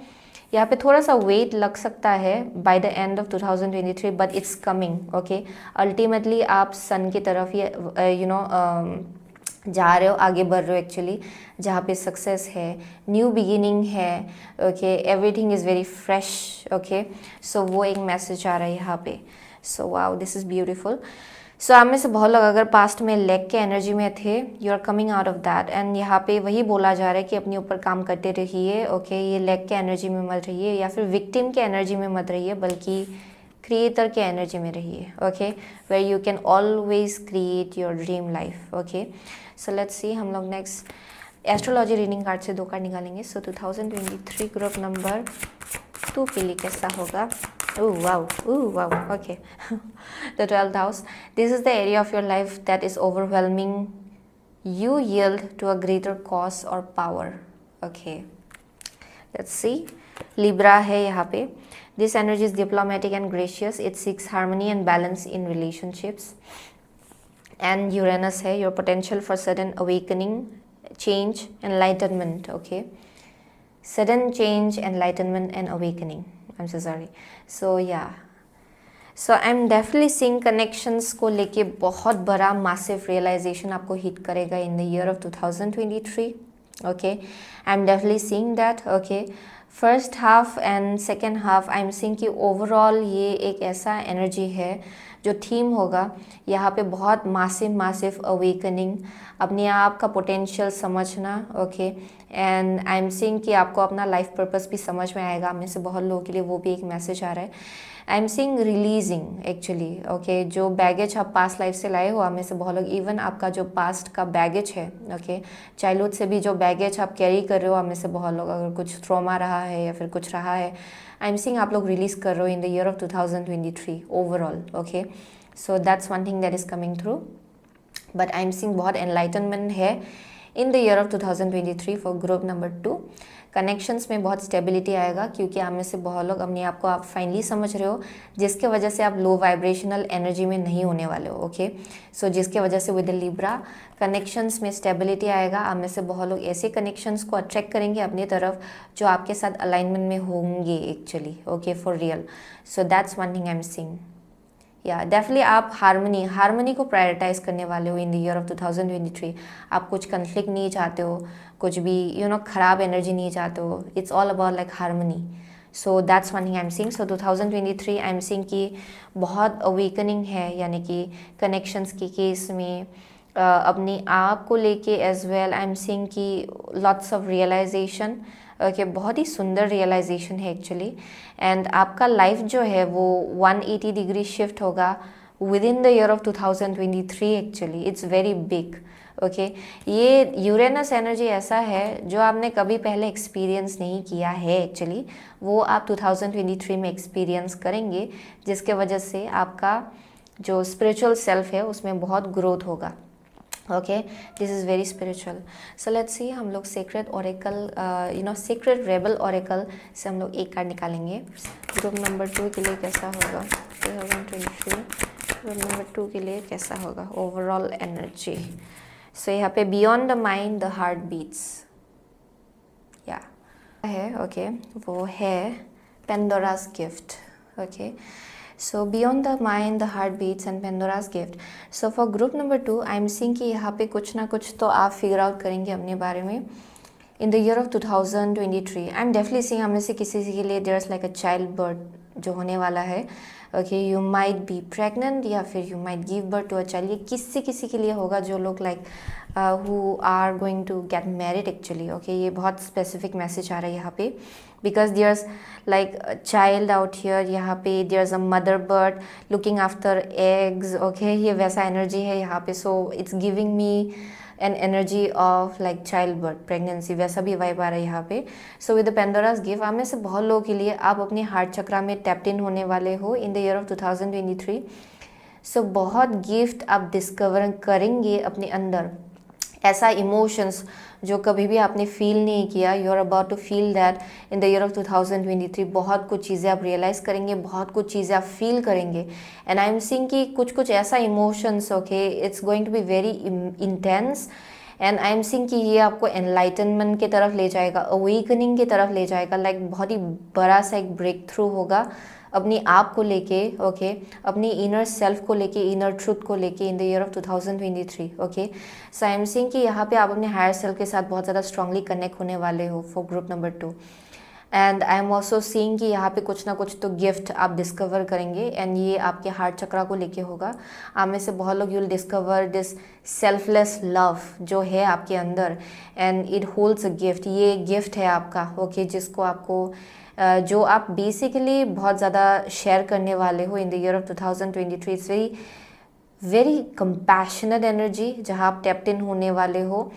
यहाँ पे थोड़ा सा वेट लग सकता है bye the end of 2023, but it's coming. Okay, ultimately आप सन की तरफ ये जा रहे हो, आगे बढ़ रहे हो एक्चुअली, जहाँ पे सक्सेस है, न्यू बिगिनिंग है। Okay, everything is very fresh. Okay, so वो एक मैसेज आ रहा है यहाँ पे। So wow, this is beautiful. So आप में से बहुत लोग अगर पास्ट में लैक के एनर्जी में थे, you are coming out of that, and यहाँ पे वही बोला जा रहा है कि अपने ऊपर काम करते रहिए। ओके, ये लैक के एनर्जी में मत रहिए या फिर विक्टिम के एनर्जी में मत रहिए, बल्कि क्रिएटर के एनर्जी में रहिए। Okay, where you can always create your dream life. Okay, so let's see, हम लोग नेक्स्ट एस्ट्रोलॉजी रीडिंग कार्ड से दो कार्ड निकालेंगे। सो 2023 ग्रुप नंबर 2 के लिए कैसा होगा? Ooh, wow. Ooh, wow. Okay. The 12th house. This is the area of your life that is overwhelming. You yield to a greater cause or power. Okay. Let's see. Libra है यहाँ पे. This energy is diplomatic and gracious. It seeks harmony and balance in relationships. And Uranus है your potential for sudden awakening change, enlightenment, okay? Sudden change, enlightenment and awakening. I'm so sorry. So yeah. So I'm definitely seeing connections को लेके बहुत बड़ा massive realization आपको hit करेगा in the year of 2023. Okay, I'm definitely seeing that. Okay, first half and second half I'm seeing कि overall ये एक ऐसा energy है जो थीम होगा यहाँ पे बहुत massive awakening, अपने आप का पोटेंशियल समझना. Okay, and I am seeing कि आपको अपना लाइफ पर्पस भी समझ में आएगा. आप में से बहुत लोगों के लिए वो भी एक मैसेज आ रहा है. I am seeing releasing actually. Okay, जो बैगेज आप पास्ट लाइफ से लाए हो, आप में से बहुत लोग, इवन आपका जो पास्ट का बैगेज है, ओके, चाइल्डहुड से भी जो बैगेज आप कैरी कर रहे हो, आप में से बहुत लोग, अगर कुछ ट्रॉमा रहा है या फिर कुछ रहा है, आई एम सीइंग आप लोग रिलीज कर रहे हो in the year of 2023 overall. Okay, so that's one thing that is coming through. But I am seeing बहुत एनलाइटनमेंट है इन the year of 2023 for group number 2. Connections में बहुत स्टेबिलिटी आएगा, क्योंकि आप में से बहुत लोग अपने आप को आप फाइनली समझ रहे हो, जिसके वजह से आप लो वाइब्रेशनल एनर्जी में नहीं होने वाले हो. ओके, सो जिसके वजह से विद लिब्रा कनेक्शंस में स्टेबिलिटी आएगा. आप में से बहुत लोग ऐसे कनेक्शंस को अट्रैक्ट करेंगे अपनी तरफ जो आपके साथ अलाइनमेंट में होंगे actually. Okay, for real. So that's one thing I am seeing. या डेफिनेटली आप हारमोनी को प्रायोरिटाइज करने वाले हो इन द ईयर ऑफ 2023. आप कुछ कन्फ्लिक्ट नहीं चाहते हो, कुछ भी ख़राब एनर्जी नहीं चाहते हो. It's all about like harmony. So that's one thing I am seeing. So 2023 I am seeing कि बहुत अवेकनिंग है, यानी कि कनेक्शंस के केस में अपने आप को लेके as well. I am seeing कि लॉट्स ऑफ रियलाइजेशन. ओके, बहुत ही सुंदर रियलाइजेशन है एक्चुअली. एंड आपका लाइफ जो है वो 180 डिग्री शिफ्ट होगा within the year of 2023 actually. It's very big. Okay, ये यूरेनस एनर्जी ऐसा है जो आपने कभी पहले एक्सपीरियंस नहीं किया है एक्चुअली. वो आप 2023 में एक्सपीरियंस करेंगे, जिसके वजह से आपका जो स्पिरिचुअल सेल्फ है उसमें बहुत ग्रोथ होगा. Okay, this is very spiritual. So let's see, हम लोग secret Oracle secret rebel Oracle से हम लोग एक कार्ड निकालेंगे. ग्रुप नंबर 2 के लिए कैसा होगा 2023. ग्रुप नंबर 2 के लिए कैसा होगा ओवरऑल एनर्जी. सो यहाँ पे beyond the mind the heart beats या है. ओके, वो है Pandora's gift. Okay, so beyond the mind the heart beats and Pandora's gift. So for group number 2 I am seeing कि यहाँ पे कुछ ना कुछ तो आप फिगर आउट करेंगे अपने बारे में in the year of 2023. I am definitely seeing हमें से किसी के लिए there is like a child birth जो होने वाला है. Okay, you might be pregnant या फिर you might give birth to a child. ये किसी के लिए होगा जो लोग like who are going to get married actually. Okay, ये बहुत स्पेसिफिक मैसेज आ रहा है यहाँ पे, because there is like child out here. यहाँ पे there is a mother bird looking after eggs. Okay, ये वैसा एनर्जी है यहाँ पे. So it's giving me an energy of like child birth, pregnancy, वैसा भी वाइब आ रहा है यहाँ पे. So with the Pandora's gift आप में से बहुत लोगों के लिए आप अपने हार्ट चक्रा में टैप्ड इन होने वाले हो इन द ईयर ऑफ 2023. सो बहुत गिफ्ट आप डिस्कवर करेंगे अपने अंदर, ऐसा इमोशंस जो कभी भी आपने फील नहीं किया. You are about to feel that in the year of 2023. बहुत कुछ चीज़ें आप रियलाइज़ करेंगे, बहुत कुछ चीज़ें आप फील करेंगे. एंड आई एम सीइंग कि कुछ ऐसा emotions, okay, it's going to be very intense. And I am seeing कि ये आपको एनलाइटनमेंट की तरफ ले जाएगा, अवेकनिंग की तरफ ले जाएगा. लाइक बहुत ही बड़ा सा एक ब्रेक थ्रू होगा अपनी आप को लेके. ओके, अपनी इनर सेल्फ को लेके, इनर ट्रूथ को लेके इन the year of 2023. Okay, so I am seeing कि यहाँ पे आप अपने हायर सेल्फ के साथ बहुत ज़्यादा स्ट्रांगली कनेक्ट होने वाले हो for group number 2. And I am also seeing कि यहाँ पे कुछ ना कुछ तो गिफ्ट आप डिस्कवर करेंगे, एंड ये आपके हार्ट चक्रा को लेके होगा. आप में से बहुत लोग you will discover this selfless love जो है आपके अंदर, and it holds a gift. ये गिफ्ट है आपका. ओके, जिसको आपको जो आप बेसिकली बहुत ज़्यादा शेयर करने वाले हो in the year of 2023. It's very compassionate energy जहाँ आप टैप्ड इन होने वाले हो.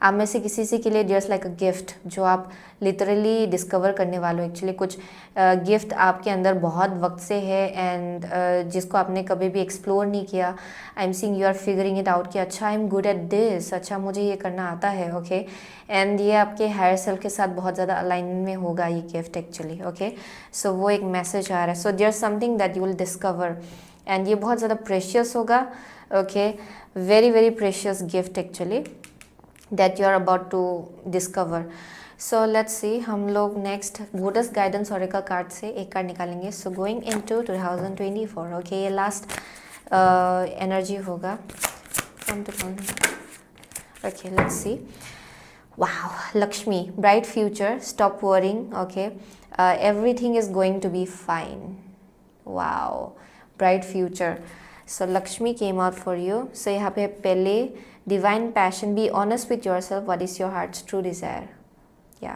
आप में से किसी के लिए जस्ट लाइक अ गिफ्ट जो आप लिटरली डिस्कवर करने वाले हो एक्चुअली. कुछ गिफ्ट आपके अंदर बहुत वक्त से है, एंड जिसको आपने कभी भी एक्सप्लोर नहीं किया. I am seeing you are figuring it out कि अच्छा I am good at this, अच्छा मुझे ये करना आता है. ओके, एंड ये आपके हायर सेल्फ के साथ बहुत ज़्यादा अलाइनमेंट में होगा ये गिफ्ट एक्चुअली. ओके, सो वो एक मैसेज आ रहा है. So there something that you will discover, and ये बहुत ज़्यादा प्रेशियस होगा. Okay, very precious gift actually. that you're about to discover. So let's see, हम लोग next Buddhist Guidance Oracle card से एक कार्ड निकालेंगे. So going into 2024, okay, ये last एनर्जी होगा from 2000. Okay, let's see. Wow, Lakshmi, bright future, stop worrying, okay. Everything is going to be fine. Wow, bright future. So Lakshmi came out for you. So यहाँ पे पहले divine passion, be honest with yourself, what is your heart's true desire. या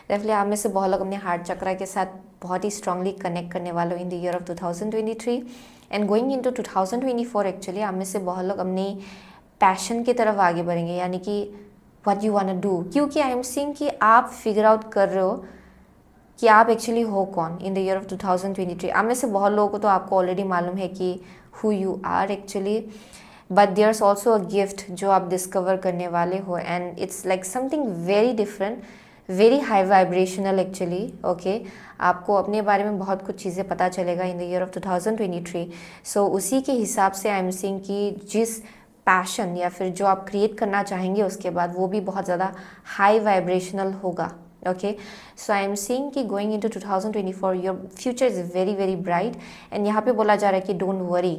definitely आप में से बहुत लोग अपने हार्ट चक्रा के साथ बहुत ही स्ट्रांगली कनेक्ट करने वाले हो in the year of 2023 and going into 2024. Actually आप में से बहुत लोग अपनी पैशन की तरफ आगे बढ़ेंगे, यानी कि what you want to do, क्योंकि आई एम सीइंग कि आप फिगर आउट कर रहे हो कि आप एक्चुअली हो कौन इन द ईयर ऑफ 2023. आप में से बहुत लोगों को तो आपको ऑलरेडी मालूम है कि who you are actually, but there's also a gift जो आप डिस्कवर करने वाले हो and it's like something very different, very high vibrational actually. Okay, आपको अपने बारे में बहुत कुछ चीज़ें पता चलेगा इन द ईयर ऑफ 2023. सो उसी के हिसाब से आई एम सीइंग कि जिस पैशन या फिर जो आप क्रिएट करना चाहेंगे उसके बाद वो भी बहुत ज़्यादा हाई वाइब्रेशनल होगा. Okay, so I am seeing कि going into 2024 your future is very very bright and यहाँ पे बोला जा रहा है कि don't worry.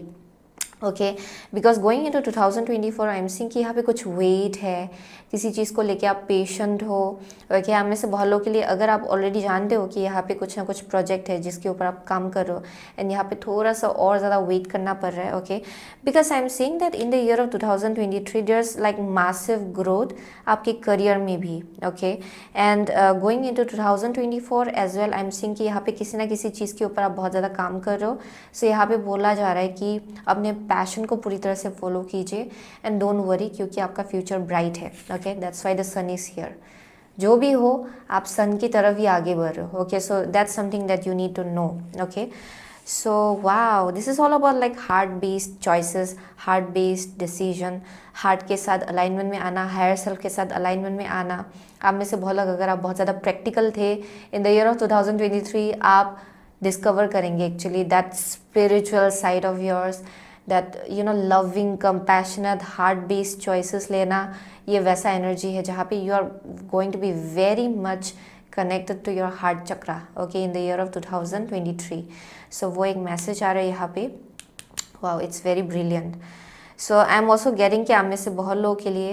Okay, because going into 2024 I am seeing कि यहाँ पे कुछ वेट है, किसी चीज़ को लेके आप पेशेंट हो. ओके, आप में से बहुत लोगों के लिए अगर आप ऑलरेडी जानते हो कि यहाँ पे कुछ ना कुछ प्रोजेक्ट है जिसके ऊपर आप काम कर रहे हो एंड यहाँ पे थोड़ा सा और ज़्यादा वेट करना पड़ रहा है. Okay, because I am seeing that in the year of 2023 there's like massive growth आपके करियर में भी. Okay, and going into 2024 as well I am seeing कि यहाँ पे किसी ना किसी चीज़ के ऊपर आप बहुत ज़्यादा काम कर रहे हो. सो यहाँ पे बोला जा रहा है कि अपने पैशन को पूरी तरह से फॉलो कीजिए एंड डोंट वरी, क्योंकि आपका फ्यूचर ब्राइट है. Okay, that's why the sun is here. जो भी हो आप सन की तरफ ही आगे बढ़ रहे हो. Okay, so that's something that you need to know. Okay, so wow, this is all about like heart based choices, heart based decision, heart के साथ अलाइनमेंट में आना, हायर सेल्फ के साथ अलाइनमेंट में आना. आप में से बहुत लोग अगर आप बहुत ज़्यादा प्रैक्टिकल थे इन द ईयर ऑफ 2023, आप डिस्कवर करेंगे actually that spiritual side of yours, that you know loving compassionate heart based choices लेना. ये वैसा एनर्जी है जहाँ पे you are going to be very much connected to your heart chakra. Okay, in the year of 2023. So वो एक message आ रहा है यहाँ पे. Wow, it's very brilliant. So I am also getting कि आप में से बहुत लोगों के लिए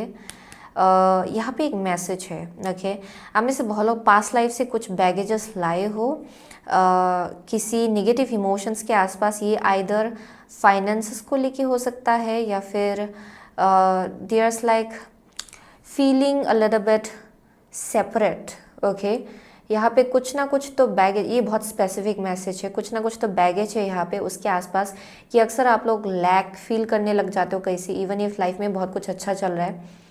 यहाँ पे एक मैसेज है. ओके, आप में से बहुत लोग पास्ट लाइफ से कुछ बैगेजेस लाए हो किसी निगेटिव इमोशंस के आसपास. ये आइदर फाइनेंसेस को लेके हो सकता है या फिर there's like feeling a little bit separate. Okay, यहाँ पे कुछ ना कुछ तो बैगेज, ये बहुत स्पेसिफिक मैसेज है, कुछ ना कुछ तो बैगेज है यहाँ पे उसके आसपास कि अक्सर आप लोग लैक फील करने लग जाते हो कैसे, इवन इफ लाइफ में बहुत कुछ अच्छा चल रहा है.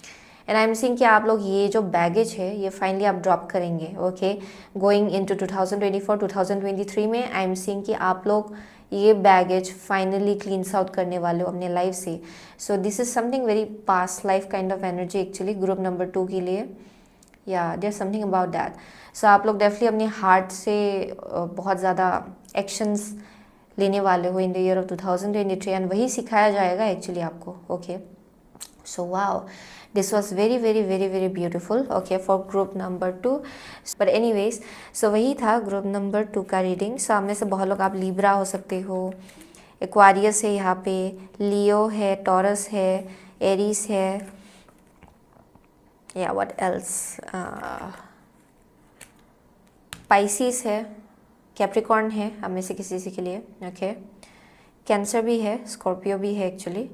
एंड आई एम सीइंग कि आप लोग ये जो बैगेज है ये फाइनली आप ड्रॉप करेंगे. ओके, गोइंग इनटू 2024 2023 में आई एम सीइंग कि आप लोग ये बैगेज फाइनली क्लीन्स आउट करने वाले हो अपने लाइफ से. So this is something very past life kind of energy actually group number 2 के लिए. या देयर समथिंग अबाउट दैट. सो आप लोग डेफिनेटली अपने हार्ट से बहुत ज़्यादा एक्शंस लेने वाले हो in the year of 2023 and वही सिखाया जाएगा एक्चुअली आपको. Okay, so wow, this was very very very very beautiful. Okay, for group number 2. but anyways, so वही था group number 2 का रीडिंग. सो आप में से बहुत लोग आप लिब्रा हो सकते हो, एक्वारियस है यहाँ पे, लियो है, टॉरस है, एरीज है, या व्हाट एल्स, पाइसिस है, कैप्रिकॉर्न है आप में से किसी के लिए. ओके, कैंसर भी है, स्कॉर्पियो भी है actually.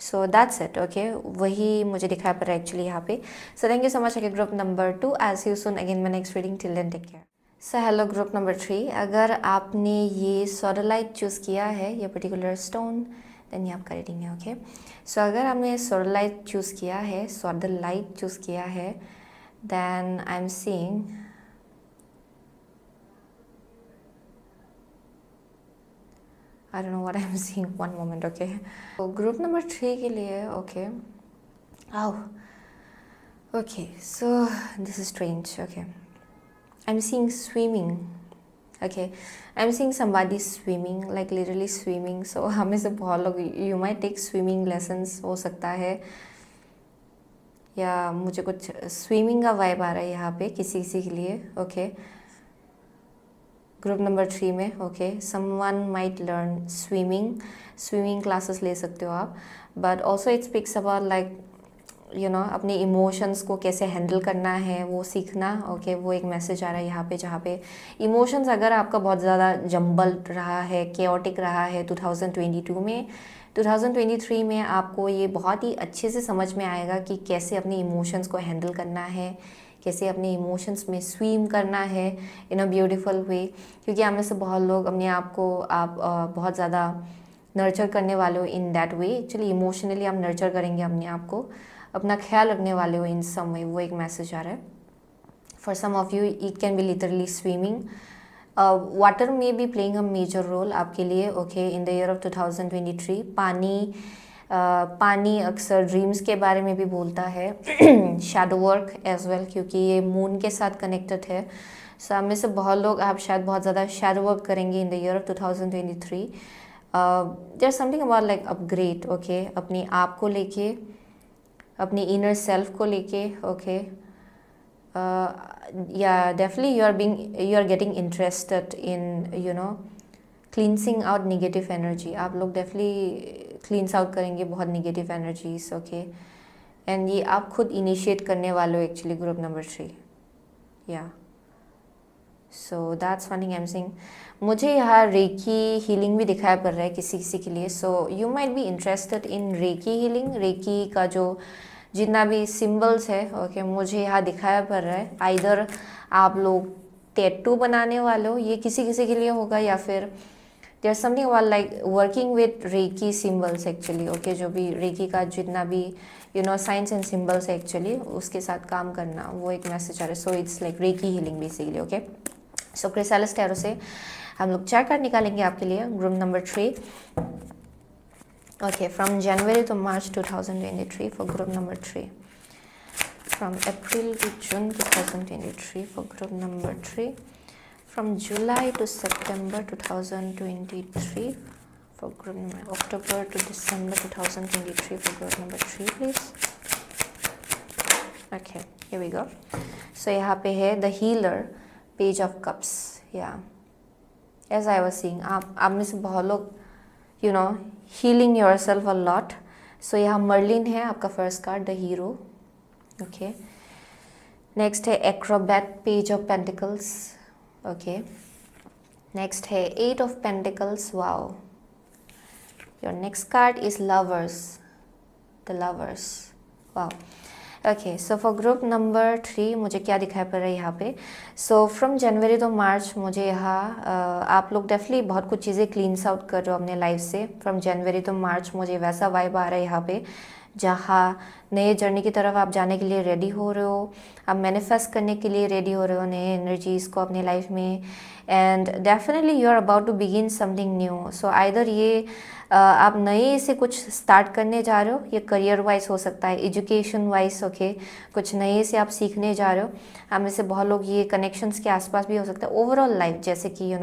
So that's it. Okay, वही मुझे दिखाई पड़ रहा है एक्चुअली यहाँ पे. So thank you so much. Group number 2, I see you soon again my next reading. Till then take care. So hello group number 3. अगर आपने ये सोडलाइट चूज़ किया है, ये पर्टिकुलर स्टोन, देन ये आपका रीडिंग है. ओके, सो अगर आपने सोडलाइट चूज़ किया है, सोडलाइट चूज़ किया है, then I am seeing I don't know what I'm seeing. One moment, okay. So group number 3 के लिए, okay. Oh, okay. So this is strange. Okay, I'm seeing swimming. Okay, I'm seeing somebody swimming, like literally swimming. So हमें से बहुत लोग you might take swimming lessons हो सकता है. या मुझे कुछ स्विमिंग का वाइब आ रहा है यहाँ पे किसी किसी के लिए, ओके। ग्रुप नंबर 3 में, okay, someone might learn swimming classes ले सकते हो आप, but also it speaks about like अपने इमोशंस को कैसे हैंडल करना है वो सीखना, ओके। वो एक मैसेज आ रहा है यहाँ पे, जहाँ पे इमोशंस अगर आपका बहुत ज़्यादा जम्बल रहा है, केओटिक रहा है 2022 में, 2023 में आपको ये बहुत ही अच्छे से समझ में आएगा कि कैसे अपने इमोशंस को हैंडल करना है, कैसे अपने इमोशंस में स्विम करना है इन अ ब्यूटीफुल वे। क्योंकि आप में से बहुत लोग अपने आप को बहुत ज़्यादा नर्चर करने वाले हो in that way. Actually emotionally आप नर्चर करेंगे अपने आप को, अपना ख्याल रखने वाले हो इन सम वे, वो एक मैसेज आ रहा है। For some of you it can be literally swimming. Water में भी प्लेइंग अ मेजर रोल आपके लिए, okay, in the year of 2023। पानी अक्सर ड्रीम्स के बारे में भी बोलता है, शैडो वर्क एज वेल, क्योंकि ये मून के साथ कनेक्टेड है। सो आप में से बहुत लोग, आप शायद बहुत ज़्यादा शैडो वर्क करेंगे in the year of 2023। There something about like upgrade, okay, अपने आप को लेके, अपनी इनर सेल्फ को लेके, ओके। या definitely you are getting interested in cleansing out negative energy. आप लोग डेफिनेटली क्लींस आउट करेंगे बहुत नेगेटिव एनर्जीज, ओके। एंड ये आप खुद इनिशिएट करने वाले हो एक्चुअली ग्रुप नंबर 3, या so that's one thing I am saying. मुझे यहाँ रेकी हीलिंग भी दिखाया पड़ रहा है किसी किसी के लिए, so you might be interested in reiki healing. Reiki का जो जितना भी सिंबल्स है, ओके, मुझे यहाँ दिखाया पड़ रहा है। आइदर आप लोग टैटू बनाने वाले हो, ये किसी किसी के लिए होगा, या फिर there something about like working with reiki symbols actually, okay. जो भी रेकी का जितना भी साइंस एंड सिंबल्स है एक्चुअली, उसके साथ काम करना, वो एक मैसेज आ रहा है। So it's like recce healing basically, okay. So chrysalis tarot से हम लोग 4 कार्ड निकालेंगे आपके लिए, group number 3, okay, from January to March 2023 for group number 3, from April to June 2023 for group number 3, from July to September 2023 for group number, October to December 2023 for group number 3 please. Okay, here we go. So यहाँ पे है the healer, page of cups, yeah, as I was saying, आप में से बहुत लोग healing yourself a lot. So यहाँ Merlin है आपका first card, the hero, okay. Next है acrobat, page of pentacles, okay. Next है 8 of pentacles, wow. Your next card is lovers, the lovers, wow. Okay, so for group number 3 मुझे क्या दिखाई पड़ रहा है यहाँ पे। सो फ्रॉम जनवरी टू मार्च मुझे यहाँ आप लोग डेफिनेटली बहुत कुछ चीज़ें क्लींस आउट कर रहे हो अपने लाइफ से। फ्रॉम जनवरी टू मार्च मुझे वैसा वाइब आ रहा है यहाँ पे, जहाँ नए जर्नी की तरफ आप जाने के लिए रेडी हो रहे हो, आप मैनिफेस्ट करने के लिए रेडी हो रहे हो नए एनर्जीज़ को अपने लाइफ में, and definitely you are about to begin something new. So either ये आप नए से कुछ स्टार्ट करने जा रहे हो, ये करियर वाइज हो सकता है, एजुकेशन वाइज, ओके, कुछ नए से आप सीखने जा रहे हो। आप में से बहुत लोग ये कनेक्शंस के आसपास भी हो सकता है। ओवरऑल लाइफ, जैसे कि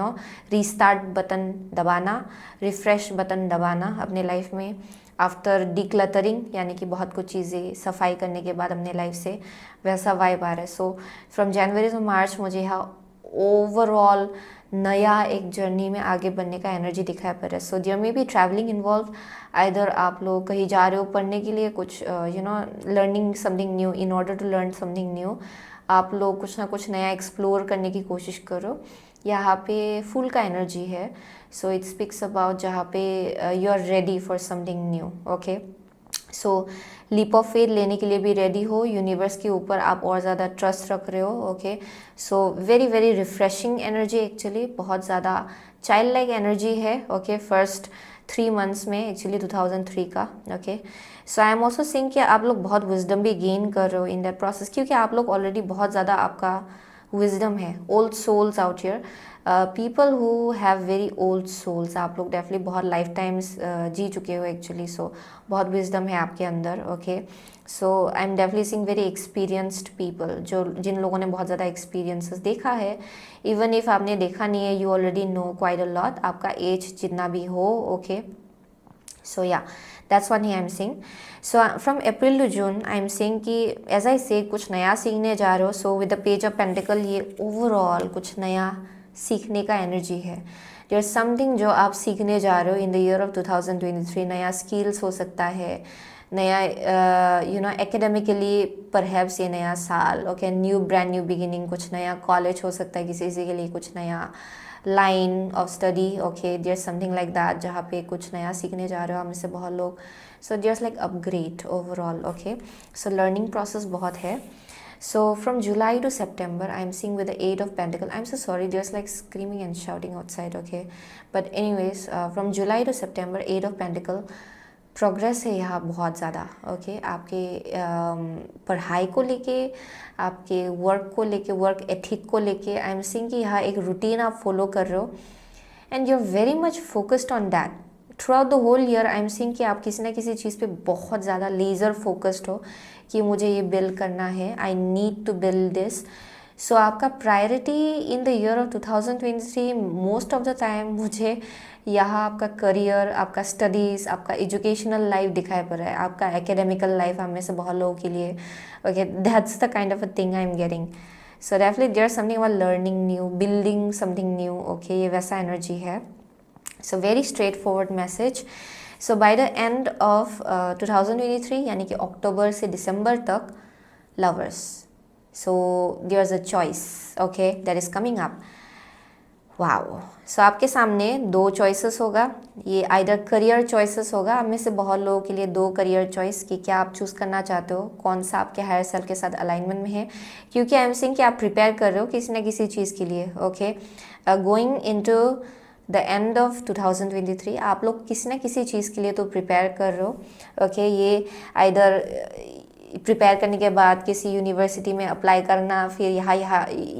रीस्टार्ट बटन दबाना, रिफ्रेश बटन दबाना अपने लाइफ में आफ्टर डिक्लटरिंग, यानी कि बहुत कुछ चीज़ें सफाई करने के बाद अपने लाइफ से, वैसा वाइब आ रहा है। सो फ्रॉम जनवरी टू मार्च मुझे यहाँ ओवरऑल नया एक जर्नी में आगे बढ़ने का एनर्जी दिखाई पड़ रहा है। So there may be travelling involve, either आप लोग कहीं जा रहे हो पढ़ने के लिए, कुछ learning something new, in order to learn something new, आप लोग कुछ ना कुछ नया एक्सप्लोर करने की कोशिश करो। यहाँ पे फुल का एनर्जी है, सो इट स्पीक्स अबाउट जहाँ पे you are ready for something new, okay. So leap of faith लेने के लिए भी रेडी हो, यूनिवर्स के ऊपर आप और ज़्यादा ट्रस्ट रख रहे हो, okay. So very very refreshing energy actually, बहुत ज़्यादा चाइल्ड लाइक एनर्जी है, ओके। फर्स्ट 3 मंथ्स में एक्चुअली 2003 का, okay. So I am also seeing कि आप लोग बहुत विजडम भी गेन कर रहे हो इन दैट प्रोसेस, क्योंकि आप लोग ऑलरेडी बहुत ज़्यादा आपका विजडम है। Old souls out here, people who have very old souls, आप लोग डेफिनेटली बहुत लाइफ टाइम्स जी चुके हो एक्चुअली, सो बहुत विजडम है आपके अंदर, okay. So I am definitely seeing very experienced people, जिन लोगों ने बहुत ज़्यादा एक्सपीरियंसेस देखा है। इवन इफ आपने देखा नहीं है, you already know quite a lot, आपका एज जितना भी हो, ओके। सो या दैट्स वन ही I am seeing. So from April to June I am seeing कि एज आई से कुछ नया सीखने जा रहे हो. So with the page of pentacle ये ओवरऑल कुछ नया सीखने का एनर्जी है. देयर इज समथिंग जो आप सीखने जा रहे हो इन द ईयर ऑफ 2023. नया स्किल्स हो सकता है, नया एकेडमिकली परहैप्स ये नया साल. Okay, new brand new beginning, कुछ नया कॉलेज हो सकता है किसी के लिए, कुछ नया line of study. Okay, there something like that जहाँ पे कुछ नया सीखने जा रहे हो. हम में से बहुत लोग, so there like upgrade overall. Okay, so learning process बहुत है. So from July to September, I'm seeing with the Eight of Pentacle. I'm so sorry, there's like screaming and shouting outside, okay? But anyways, from July to September, Eight of Pentacle, progress है यहाँ बहुत ज़्यादा. Okay, आपके पढ़ाई को लेके, आपके work को लेके, वर्क एथिक को लेके आई एम सीइंग कि यहाँ एक रूटीन आप फॉलो कर रहे हो and you are very much focused on that throughout the whole year. I am seeing कि आप किसी ना किसी चीज़ पे बहुत ज़्यादा लेज़र फोकस्ड हो कि मुझे ये बिल्ड करना है, I need to build this. So आपका priority in the year of 2023 most of the time मुझे यहाँ आपका करियर, आपका स्टडीज़, आपका एजुकेशनल लाइफ दिखाई पड़ रहा है, आपका एकेडमिकल लाइफ हम में से बहुत लोगों के लिए. Okay, that's the kind of a thing I am getting. So definitely there something about learning new, building something new. Okay, ये वैसा एनर्जी है. So very straightforward message. So by the end of 2023 यानी कि अक्टूबर से दिसंबर तक, lovers. So there is a choice, okay, that is coming up. Wow. So आपके सामने दो चॉइसेस होगा. ये आइदर करियर चॉइसेस होगा. आप में से बहुत लोगों के लिए दो करियर चॉइस कि क्या आप चूज़ करना चाहते हो, कौन सा आपके हायर सेल्फ के साथ अलाइनमेंट में है. क्योंकि आई एम सीइंग कि आप प्रिपेयर कर रहे हो किसी न किसी चीज़ के लिए. Okay, going into the end of 2023 आप लोग किसी न किसी चीज़ के लिए तो प्रिपेयर कर रहे हो. ओके, ये आइदर प्रिपेयर करने के बाद किसी यूनिवर्सिटी में अप्लाई करना, फिर यहाँ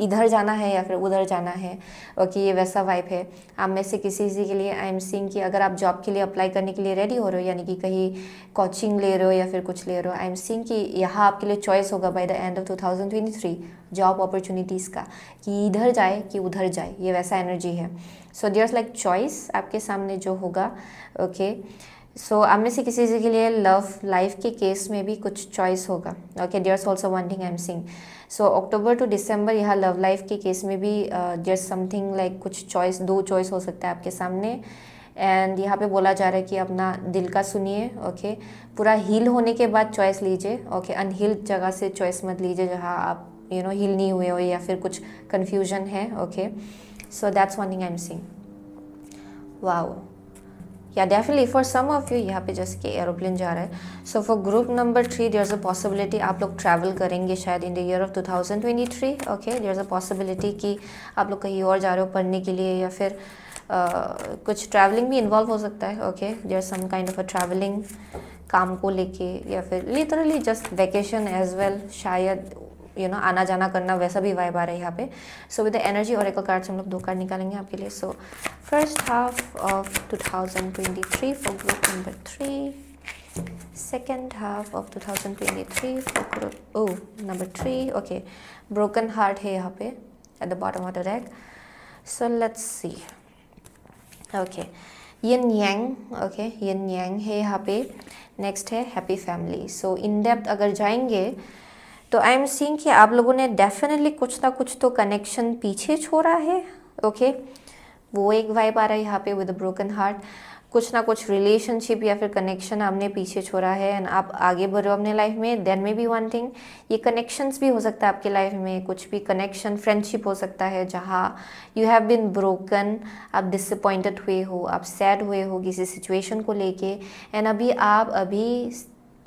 इधर जाना है या फिर उधर जाना है. ओके, ये वैसा वाइब है. आप में से किसी के लिए आई एम सीइंग कि अगर आप जॉब के लिए अप्लाई करने के लिए रेडी हो रहे हो, यानी कि कहीं कोचिंग ले रहे हो या फिर कुछ ले रहे हो, आई एम सीइंग कि यहाँ आपके लिए चॉइस होगा bye the end of 2023 job opportunities का, कि इधर जाए कि उधर जाए. ये वैसा एनर्जी है. So there is like choice आपके सामने जो होगा. ओके, सो आप में से किसी के लिए लव लाइफ के केस में भी कुछ चॉइस होगा. Okay, there is also one thing I am seeing. So October to December यहाँ लव लाइफ के केस में भी देयर इज समथिंग लाइक कुछ चॉइस, दो चॉइस हो सकता है आपके सामने. एंड यहाँ पे बोला जा रहा है कि अपना दिल का सुनिए. ओके, पूरा हील होने के बाद चॉइस लीजिए. ओके, अनहील्ड जगह से चॉइस मत लीजिए जहाँ आप हील नहीं हुए हो या फिर कुछ कन्फ्यूजन है. Okay, so that's one thing I am seeing. Wow. या definitely for some of you यहाँ पे जैसे कि एरोप्लेन जा रहा है. So for group number 3 there is a possibility आप लोग ट्रैवल करेंगे शायद in the year of 2023. Okay, there is a possibility कि आप लोग कहीं और जा रहे हो पढ़ने के लिए या फिर कुछ ट्रैवलिंग भी इन्वॉल्व हो सकता है. Okay, there is some kind of a travelling काम को लेके या फिर literally just vacation as well, शायद आना जाना करना, वैसा भी वाइब आ रहा है यहाँ पे. So with the energy oracle cards हम लोग दो कार्ड निकालेंगे आपके लिए. So first half of 2023 for group number 3, second half of 2023 for group number 3. Okay, broken heart है यहाँ पे at the bottom of the deck. So let's see. Okay, yin yang. Okay, yin yang है यहाँ पे. Next है happy family. So in depth अगर जाएंगे तो आई एम सीइंग कि आप लोगों ने डेफिनेटली कुछ ना कुछ तो कनेक्शन पीछे छोड़ा है. ओके, वो एक वाइब आ रहा है यहाँ पे विद ब्रोकन हार्ट. कुछ ना कुछ रिलेशनशिप या फिर कनेक्शन आपने पीछे छोड़ा है एंड आप आगे बढ़ो अपने लाइफ में. देन में बी वन थिंग, ये कनेक्शंस भी हो सकता है आपके लाइफ में. कुछ भी कनेक्शन, फ्रेंडशिप हो सकता है जहाँ यू हैव बीन ब्रोकन, आप डिसअपॉइंटेड हुए हो, आप सैड हुए हो किसी सिचुएशन को लेके एंड अभी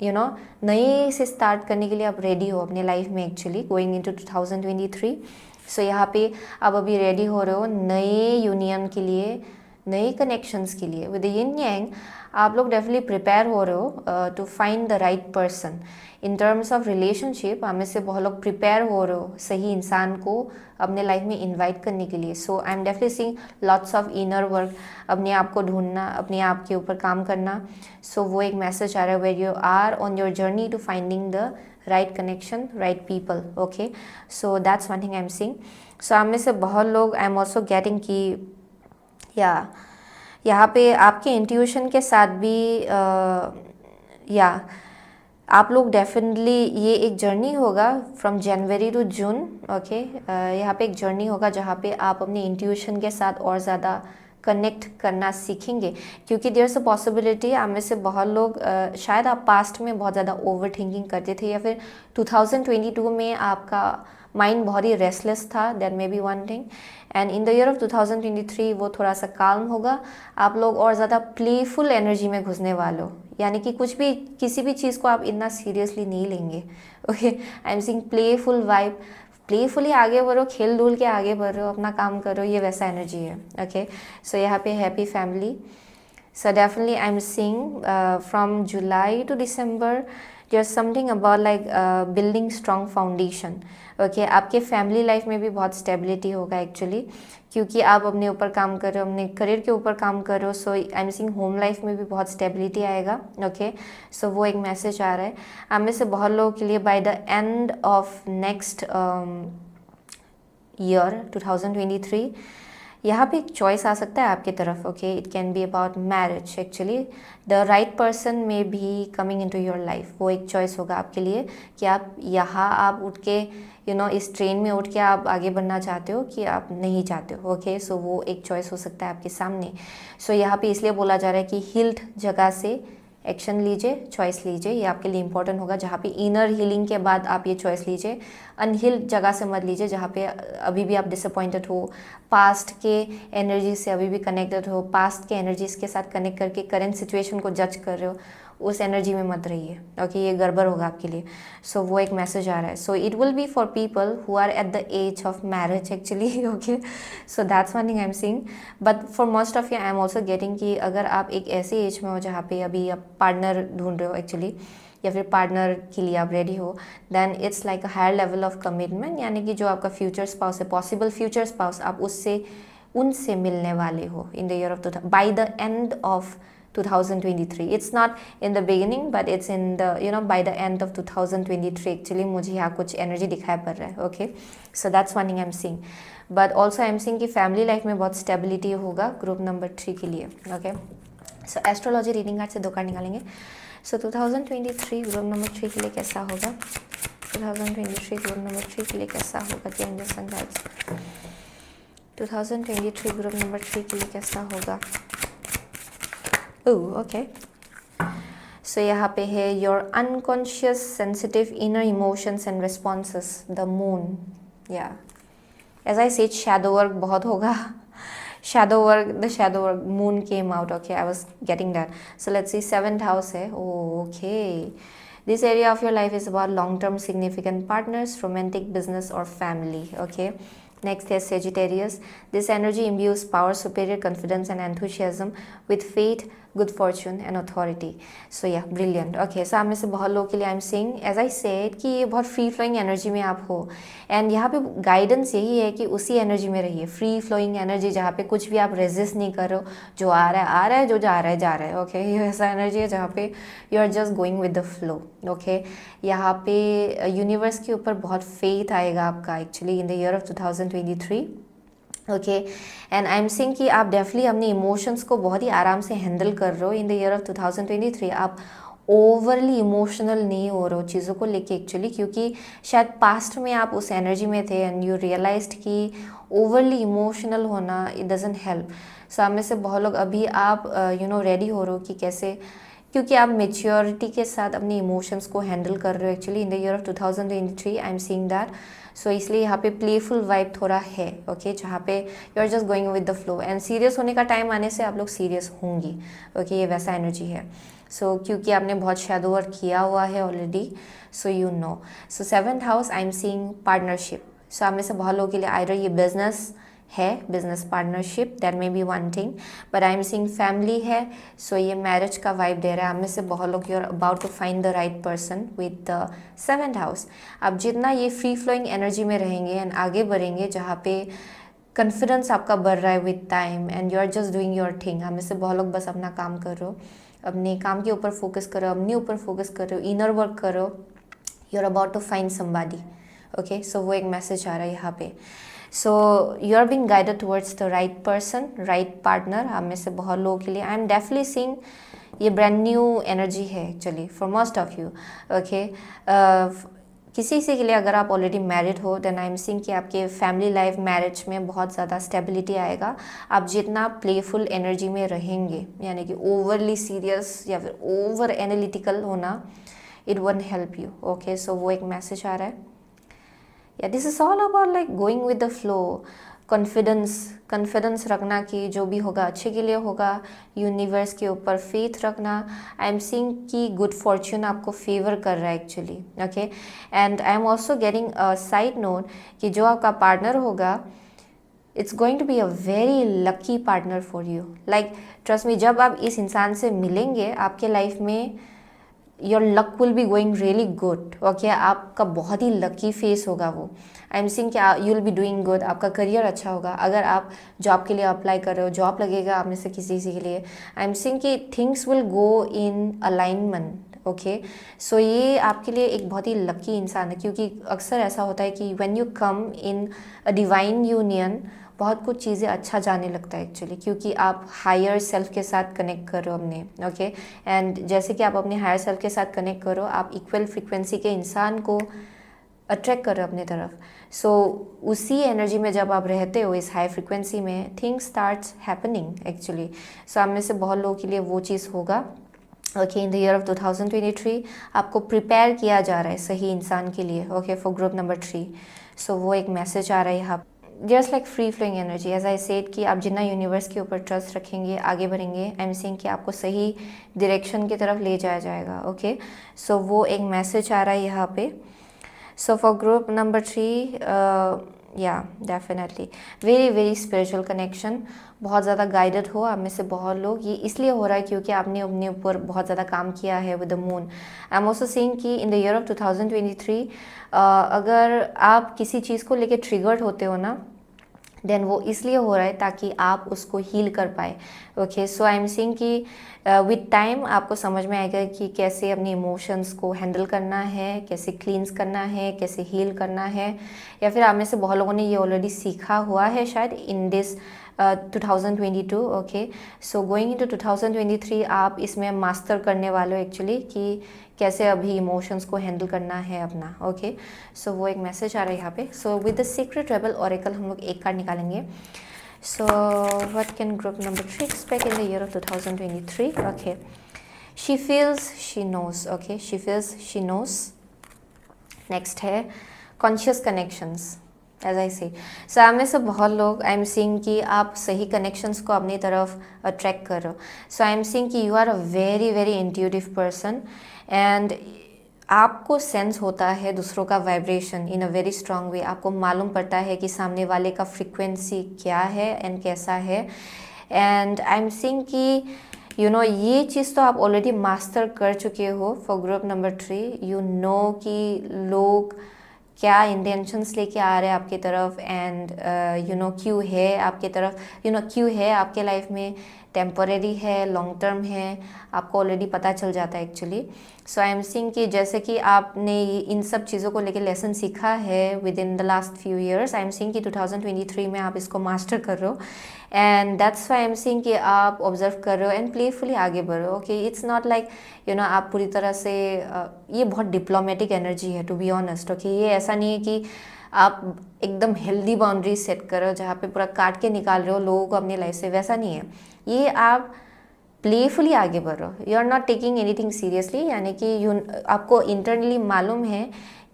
नए से स्टार्ट करने के लिए आप रेडी हो अपने लाइफ में एक्चुअली गोइंग इनटू 2023. सो यहाँ पे आप अभी रेडी हो रहे हो नए यूनियन के लिए, नए कनेक्शंस के लिए. विद यिन यांग आप लोग डेफिनेटली प्रिपेयर हो रहे हो to find the right person. In terms of relationship हमें से बहुत लोग प्रिपेयर हो रहे हो सही इंसान को अपने लाइफ में इनवाइट करने के लिए. So I am definitely seeing lots of inner work, अपने आप को ढूंढना, अपने आप के ऊपर काम करना. सो वो एक मैसेज आ रहा है where you are on your journey to finding the right connection, right people. Okay, so that's one thing I am seeing. So आप में से बहुत लोग आई एम ऑल्सो गेटिंग कि या यहाँ पे आपके इंट्यूशन के साथ भी या आप लोग डेफिनेटली ये एक जर्नी होगा from January to June. Okay, यहाँ पे एक जर्नी होगा जहाँ पे आप अपने इंट्यूशन के साथ और ज़्यादा कनेक्ट करना सीखेंगे, क्योंकि देयर इज़ अ पॉसिबिलिटी आप में से बहुत लोग शायद आप पास्ट में बहुत ज़्यादा ओवर थिंकिंग करते थे, या फिर 2022 में आपका माइंड बहुत ही रेस्टलेस था, that may be one thing. And in the year of 2023 वो थोड़ा सा काल्म होगा, आप लोग और ज़्यादा प्लेफुल एनर्जी में घुसने वाले हो, यानी कि कुछ भी किसी भी चीज़ को आप इतना सीरियसली नहीं लेंगे। Okay, I am seeing playful vibe, playfully आगे बढ़ो, खेल धूल के आगे बढ़ो, अपना काम करो, ये वैसा एनर्जी है। ओके, सो यहाँ पे happy family. So definitely I'm seeing from July to December there's something about like building strong foundation. Okay, आपके फैमिली लाइफ में भी बहुत स्टेबिलिटी होगा एक्चुअली, क्योंकि आप अपने ऊपर काम कर रहे हो, अपने करियर के ऊपर काम कर रहे हो। So I am seeing home life में भी बहुत स्टेबिलिटी आएगा। ओके, सो वो एक मैसेज आ रहा है आप में से बहुत लोगों के लिए। Bye the end of next year 2023 यहाँ पे एक चॉइस आ सकता है आपकी तरफ। Okay, it can be about marriage actually, the right person में भी कमिंग इनटू योर लाइफ। वो एक चॉइस होगा आपके लिए कि आप यहाँ आप उठ के इस ट्रेन में उठ के आप आगे बढ़ना चाहते हो कि आप नहीं चाहते हो। ओके, सो वो एक चॉइस हो सकता है आपके सामने। सो यहाँ पे इसलिए बोला जा रहा है कि हील्ड जगह से एक्शन लीजिए, चॉइस लीजिए, ये आपके लिए इंपॉर्टेंट होगा। जहाँ पे इनर हीलिंग के बाद आप ये चॉइस लीजिए, अनहील्ड जगह से मत लीजिए जहाँ पे अभी भी आप डिसअपॉइंटेड हो, पास्ट के एनर्जी से अभी भी कनेक्टेड हो, पास्ट के एनर्जीज के साथ कनेक्ट करके करेंट सिचुएशन को जज कर रहे हो, उस एनर्जी में मत रहिए। ओके, ये गड़बड़ होगा आपके लिए। सो वो एक मैसेज आ रहा है। So it will be for people who are at the age of marriage actually. Okay, so that's one thing I am seeing. But for most of you I am also getting कि अगर आप एक ऐसे as में हो जहाँ पे अभी आप पार्टनर ढूंढ रहे हो एक्चुअली, या फिर पार्टनर के लिए आप रेडी हो, then it's like a higher level of commitment, यानी कि जो आपका फ्यूचर स्पाउस है, पॉसिबल फ्यूचर स्पाउस, आप उनसे मिलने वाले हो in the year of by the end of 2023. It's not in the beginning but it's in the by the end of 2023 actually मुझे यहाँ कुछ एनर्जी दिखाई पड़ रहा है। Okay, so that's one thing I am seeing. But also I am seeing कि family life में बहुत स्टेबिलिटी होगा ग्रुप नंबर 3 के लिए। ओके, सो एस्ट्रोलॉजी रीडिंग कार्ड से 2 कार्ड निकालेंगे। सो 2023 ग्रुप नंबर 3 के लिए कैसा होगा? 2023 ग्रुप नंबर 3 के लिए कैसा होगा? क्या इंजेक्शन कार्ड्स 2023 ग्रुप नंबर 3 के लिए कैसा होगा? ओके, सो यहाँ पे है your unconscious sensitive inner emotions and responses, the moon. या as I said shadow work बहुत होगा। Shadow work, the shadow work, moon came out. Okay, I was getting that. So let's see, 7th house है। Okay, this area of your life is about long term significant partners, romantic, business और फैमिली। Okay, next is Sagittarius. This energy imbues power, superior confidence and enthusiasm with faith, good fortune and authority. So yeah, brilliant. Okay, so आप में से बहुत लोगों के लिए I am saying, as I said, कि ये बहुत फ्री फ्लोइंग एनर्जी में आप हो। एंड यहाँ पे गाइडेंस यही है कि उसी एनर्जी में रहिए, फ्री फ्लोइंग एनर्जी जहाँ पे कुछ भी आप रेजिस्ट नहीं करो, जो आ रहा है, जो जा रहा है जा रहा है। ओके, ये ऐसा एनर्जी है जहाँ पे you are just going with the flow. Okay, यहाँ पे यूनिवर्स के ऊपर बहुत फेथ आएगा आपका actually in the year of 2023। Okay, and I am seeing कि आप डेफिनेटली अपने इमोशंस को बहुत ही आराम से हैंडल कर रहे हो इन द ईयर ऑफ 2023। आप ओवरली इमोशनल नहीं हो रहे हो चीज़ों को लेके एक्चुअली, क्योंकि शायद पास्ट में आप उस एनर्जी में थे एंड यू रियलाइज्ड कि ओवरली इमोशनल होना इट डजंट हेल्प। सो आप में से बहुत लोग अभी आप रेडी हो रहे हो कि कैसे, क्योंकि आप मेच्योरिटी के साथ अपने इमोशंस को हैंडल कर रहे हो actually in the year of 2023। I am seeing that. So इसलिए यहाँ पे प्लेफुल वाइब थोड़ा है। ओके, जहाँ पे you are just going with the flow, and serious होने का टाइम आने से आप लोग सीरियस होंगी। ओके, ये वैसा एनर्जी है। सो क्योंकि आपने बहुत शैडो वर्क किया हुआ है already, so you know. So 7th house I am seeing partnership. So आप में से बहुत लोगों के लिए आइदर ये बिजनेस है, business partnership, that may be one thing, but I am seeing family है। सो ये मैरिज का वाइब दे रहा है। आप में से बहुत लोग you are about to find the right person with the 7th house. आप जितना ये फ्री फ्लोइंग एनर्जी में रहेंगे एंड आगे बढ़ेंगे, जहाँ पे कॉन्फिडेंस आपका बढ़ रहा है with time and you are just doing your thing. आप में से बहुत लोग बस अपना काम कर रहे हो, अपने काम के ऊपर फोकस करो, अपने ऊपर फोकस करो, इनर वर्क करो, you are about to find somebody. Okay, so वो एक मैसेज आ रहा है यहाँ पे। So you are being guided towards the right person, right partner. आप में से बहुत लोगों के लिए आई एम डेफिनेटली सीइंग ये ब्रांड न्यू एनर्जी है actually for most of you. Okay, किसी के लिए अगर आप ऑलरेडी मैरिड हो देन आई एम सीइंग कि आपके फैमिली लाइफ मैरिज में बहुत ज़्यादा स्टेबिलिटी आएगा। आप जितना प्लेफुल एनर्जी में रहेंगे, यानी कि ओवरली सीरियस या फिर ओवर एनालिटिकल होना, it won't help you. Okay, so वो एक मैसेज आ रहा है। या this is all about like going with the flow, confidence रखना कि जो भी होगा अच्छे के लिए होगा, यूनिवर्स के ऊपर फेथ रखना। आई एम सीइंग कि गुड फॉर्च्यून आपको फेवर कर रहा है actually. Okay, and I am also getting a side note कि जो आपका पार्टनर होगा, it's going to be a very lucky partner for you. Like trust me, जब आप इस इंसान से मिलेंगे आपके लाइफ में your luck will be going really good. Okay, आपका बहुत ही लकी फेस होगा वो। आई एम सीइंग कि you will be doing good, आपका करियर अच्छा होगा। अगर आप जॉब के लिए अप्लाई कर रहे हो, जॉब लगेगा आप में से किसी के लिए, आई एम सीइंग कि things will go in alignment. Okay, so ये आपके लिए एक बहुत ही लकी इंसान है, क्योंकि अक्सर ऐसा होता है कि when you come in a divine union, बहुत कुछ चीज़ें अच्छा जाने लगता है एक्चुअली, क्योंकि आप हायर सेल्फ के साथ कनेक्ट कर रहे हो अपने। ओके, एंड जैसे कि आप अपने हायर सेल्फ के साथ कनेक्ट करो, आप इक्वल फ्रिक्वेंसी के इंसान को अट्रैक्ट कर रहे हो अपने तरफ। सो उसी एनर्जी में जब आप रहते हो इस हाई फ्रिक्वेंसी में, थिंग्स स्टार्ट्स हैपनिंग एक्चुअली। सो आप में से बहुत लोगों के लिए वो चीज़ होगा। Okay, in the year of 2023 आपको प्रिपेयर किया जा रहा है सही इंसान के लिए। Okay, for group number 3। सो वो एक मैसेज आ रहा है यहाँ। Just like free flowing energy, as I said कि आप जितना यूनिवर्स के ऊपर ट्रस्ट रखेंगे, आगे बढ़ेंगे, आई एम सीइंग कि आपको सही डायरेक्शन की तरफ ले जाया जाएगा। ओके, सो वो एक मैसेज आ रहा है यहाँ पे। सो फॉर ग्रुप नंबर 3, या definitely very very spiritual connection, बहुत ज़्यादा गाइडेड हो आप में से बहुत लोग। ये इसलिए हो रहा है क्योंकि आपने अपने ऊपर बहुत ज़्यादा काम किया है with the moon. I am also seeing कि इन द ईयर ऑफ 2023 अगर आप किसी चीज़ को लेके ट्रिगर्ड होते हो ना, देन वो इसलिए हो रहा है ताकि आप उसको हील कर पाए। Okay, so I am seeing कि विद टाइम आपको समझ में आएगा कि कैसे अपने इमोशंस को हैंडल करना है, कैसे क्लींस करना है, कैसे हील करना है। या फिर आप में से बहुत लोगों ने ये ऑलरेडी सीखा हुआ है शायद in this 2022। Okay, so going into 2023 आप इसमें मास्टर करने वाले हो एक्चुअली कि कैसे अभी इमोशंस को हैंडल करना है अपना। ओके, सो वो एक मैसेज आ रहा है यहाँ पे। So with the secret rebel oracle हम लोग एक कार्ड निकालेंगे। So what can group number 3 expect in the year of 2023? Okay, she feels she nose. Okay, she feels she nose. Next है कॉन्शियस कनेक्शंस। एज आई सी, सो आप में से बहुत लोग, आई एम सीइंग कि आप सही कनेक्शंस को अपनी तरफ अट्रैक्ट कर रहे हो। सो आई एम सीइंग कि you are a very very intuitive person, and आपको सेंस होता है दूसरों का vibration in a very strong way. आपको मालूम पड़ता है कि सामने वाले का फ्रिक्वेंसी क्या है एंड कैसा है। एंड आई एम सीइंग कि यू नो ये चीज़ तो आप ऑलरेडी मास्टर कर चुके हो for group number 3। You know कि लोग क्या इंटेंशंस लेके आ रहे हैं आपकी तरफ, एंड यू नो क्यों है आपकी तरफ, यू नो क्यों है आपके लाइफ में, टेम्परेरी है, लॉन्ग टर्म है, आपको ऑलरेडी पता चल जाता है actually. So I am seeing कि जैसे कि आपने इन सब चीज़ों को लेके लेसन सीखा है with in the last few years, I am seeing कि 2023 में आप इसको मास्टर कर रहे हो, and that's why I am seeing कि आप ऑब्जर्व कर रहे हो एंड प्लेफुली आगे बढ़ रहे हो। Okay, it's not like you no आप पूरी तरह से ये बहुत डिप्लोमेटिक एनर्जी है टू बी ऑनेस्ट। ओके, ये ऐसा नहीं है कि आप एकदम हेल्दी बाउंड्री सेट कर रहे हो जहाँ पे पूरा काट के निकाल रहे हो लोगों को अपनी लाइफ से, वैसा नहीं है। ये आप प्लेफुली आगे बढ़ रहे हो, you are not taking anything seriously, यानी कि आपको इंटरनली मालूम है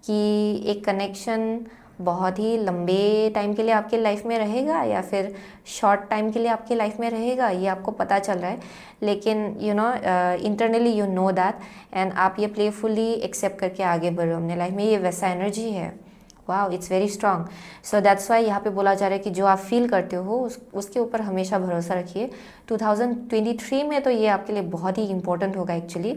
कि एक कनेक्शन बहुत ही लंबे टाइम के लिए आपके लाइफ में रहेगा या फिर शॉर्ट टाइम के लिए आपके लाइफ में रहेगा, ये आपको पता चल रहा है। लेकिन you know internally you know that, and आप ये प्लेफुली एक्सेप्ट करके आगे बढ़ रहे हो अपने लाइफ में। ये वैसा एनर्जी है। Wow, it's very strong. So that's why यहाँ पे बोला जा रहा है कि जो आप फील करते हो उसके ऊपर हमेशा भरोसा रखिए। 2023 में तो ये आपके लिए बहुत ही इंपॉर्टेंट होगा actually.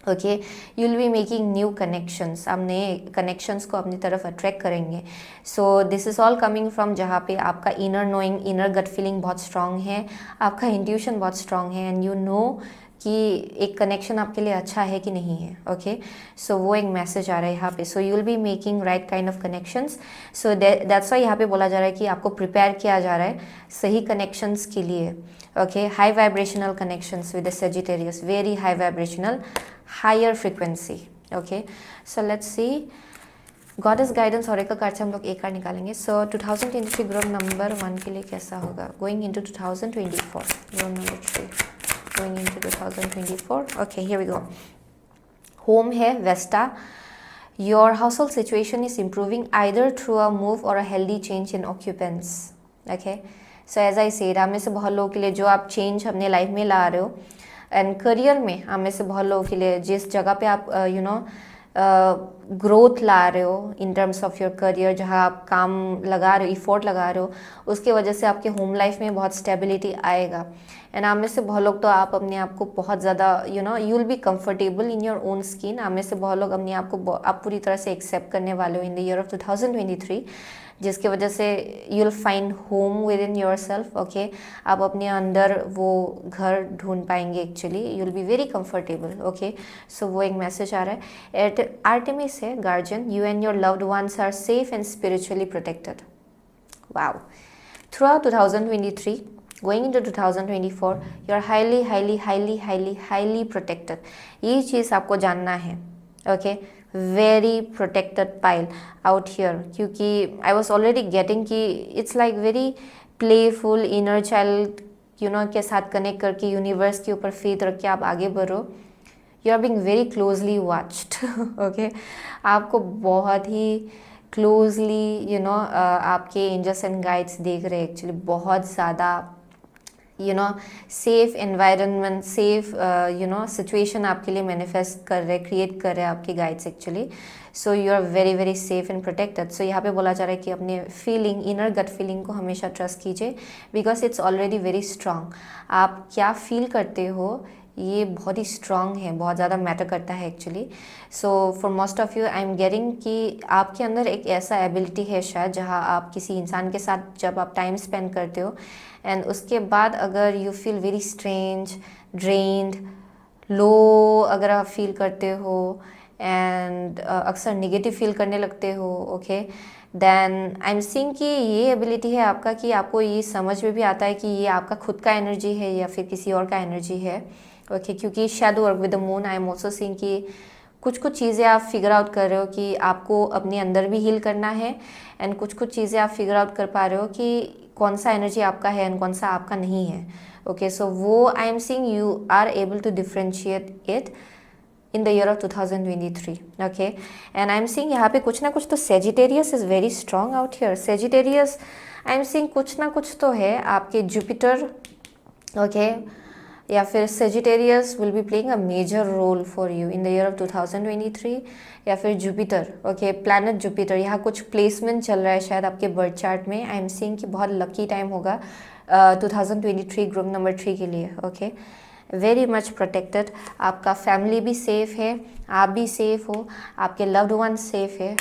Okay, you will be making new connections, आप नए कनेक्शंस को अपनी तरफ अट्रैक्ट करेंगे। So this is all coming from जहाँ पे आपका inner knowing, inner gut feeling बहुत स्ट्रांग है, आपका इंट्यूशन बहुत स्ट्रांग है, एंड यू नो कि एक कनेक्शन आपके लिए अच्छा है कि नहीं है। ओके, सो वो एक मैसेज आ रहा है यहाँ पे। So you will be making right kind of connections. So that's why यहाँ पे बोला जा रहा है कि आपको प्रिपेयर किया जा रहा है सही कनेक्शंस के लिए। Okay, high vibrational connections with the Sagittarius, very high vibrational, higher frequency. Okay, so let's see goddess guidance oracle card से हम लोग एक कार्ड निकालेंगे। सो 2023 ग्रुप नंबर 1 के लिए कैसा होगा going into 2024, group number 3 going into 2024। Okay, here we go. Home है Vesta. Your household situation is improving either through a move or a healthy change in occupancy. Okay, so as I said, आप में से बहुत लोगों के लिए जो आप चेंज अपने लाइफ में ला रहे हो, एंड करियर में आप में से बहुत लोगों के लिए जिस जगह पे आप ग्रोथ ला रहे हो इन टर्म्स ऑफ योर करियर, जहाँ आप काम लगा रहे हो, इफोर्ट लगा रहे हो, उसके वजह से आपके होम लाइफ में बहुत स्टेबिलिटी आएगा। एंड आप में से बहुत लोग तो आप अपने आप को बहुत ज़्यादा you will be comfortable in your own skin. आप में से बहुत लोग अपने आप को आप पूरी तरह से एक्सेप्ट करने वाले हो इन द ईयर ऑफ 2023, जिसके वजह से you will find home within your self. ओके, आप अपने अंदर वो घर ढूंढ पाएंगे actually, you will be very comfortable. Okay, so वो एक मैसेज आ रहा है। आर्टेमिस है guardian, you and your loved ones are safe and spiritually protected. Wow, throughout 2023 going into 2024 you are highly protected। ये चीज़ आपको जानना है। Okay, very protected pile out here, क्योंकि आई वॉज ऑलरेडी गेटिंग कि it's like very playful inner child के साथ connect करके universe के ऊपर फेथ रख के आप आगे बढ़ो। You are being very closely watched. Okay, आपको बहुत ही क्लोजली आपके एंजल्स एंड गाइड्स देख रहे हैं एक्चुअली, बहुत ज़्यादा सेफ एनवायरनमेंट, सेफ सिचुएशन आपके लिए मैनिफेस्ट कर रहे, क्रिएट कर रहे हैं आपके guides actually. So you are very very safe and protected. सो यहाँ पे बोला जा रहा है कि अपने फीलिंग, इनर गट फीलिंग को हमेशा ट्रस्ट कीजिए, because it's already very strong. आप क्या फील करते हो ये बहुत ही स्ट्रांग है, बहुत ज़्यादा मैटर करता है actually. So for most of you I am getting कि आपके अंदर एक ऐसा एबिलिटी है शायद, जहाँ आप किसी इंसान के साथ जब आप टाइम स्पेंड करते हो एंड उसके बाद अगर you feel very strange, drained, low अगर आप फील करते हो एंड अक्सर निगेटिव फील करने लगते हो, okay, then I am seeing कि ये एबिलिटी है आपका कि आपको ये समझ में भी आता है कि ये आपका खुद का एनर्जी है या फिर किसी और का एनर्जी है। ओके, क्योंकि shadow work with the moon I am also seeing कि कुछ चीज़ें आप फिगर आउट कर रहे हो कि आपको अपने अंदर भी हील करना है, एंड कुछ चीज़ें आप फिगर आउट कर पा रहे हो कि कौन सा एनर्जी आपका है एंड कौन सा आपका नहीं है। ओके, सो वो I am seeing you are able to differentiate it in the year of 2023। Okay, and I am seeing यहाँ पे कुछ ना कुछ तो Sagittarius is very strong out here. Sagittarius I am seeing कुछ ना कुछ तो है आपके जुपिटर, ओके, या फिर Sagittarius will be playing a major role for you in the year of 2023, या फिर जुपिटर, ओके, प्लैनेट जुपिटर, यहाँ कुछ प्लेसमेंट चल रहा है शायद आपके बर्थ चार्ट में। आई एम सीइंग कि बहुत लकी टाइम होगा 2023 ग्रुप नंबर 3 के लिए। ओके, वेरी मच प्रोटेक्टेड, आपका फैमिली भी सेफ है, आप भी सेफ हो, आपके लव्ड वन सेफ है।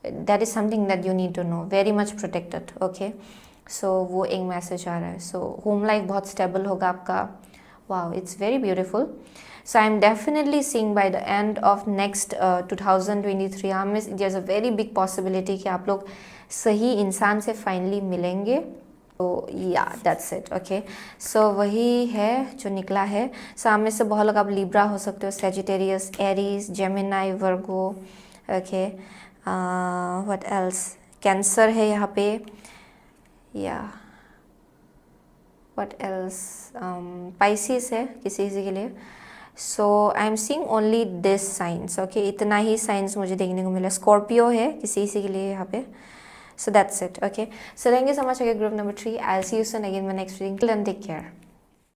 That is something that you need to know, very much protected. Okay, so वो एक मैसेज आ रहा है। सो होम लाइफ बहुत स्टेबल होगा आपका। Wow, it's very beautiful. So I'm definitely seeing by the end of next 2023, there's a very big possibility कि आप लोग सही इंसान से फाइनली मिलेंगे। तो या दैट्स इट। ओके, सो वही है जो निकला है। सामने से बहुत लोग आप लिब्रा हो सकते हो, Sagittarius, Aries, Gemini, Virgo. Okay, what else, cancer है यहाँ पे, या what else, Pisces है किसी के लिए। So I am seeing only this signs. Okay, इतना ही साइंस मुझे देखने को मिला। स्कॉर्पियो है किसी के लिए यहाँ पे। So that's it. Okay, so thank you so much. Group number 3, I see you soon again my next reading. Till then take care.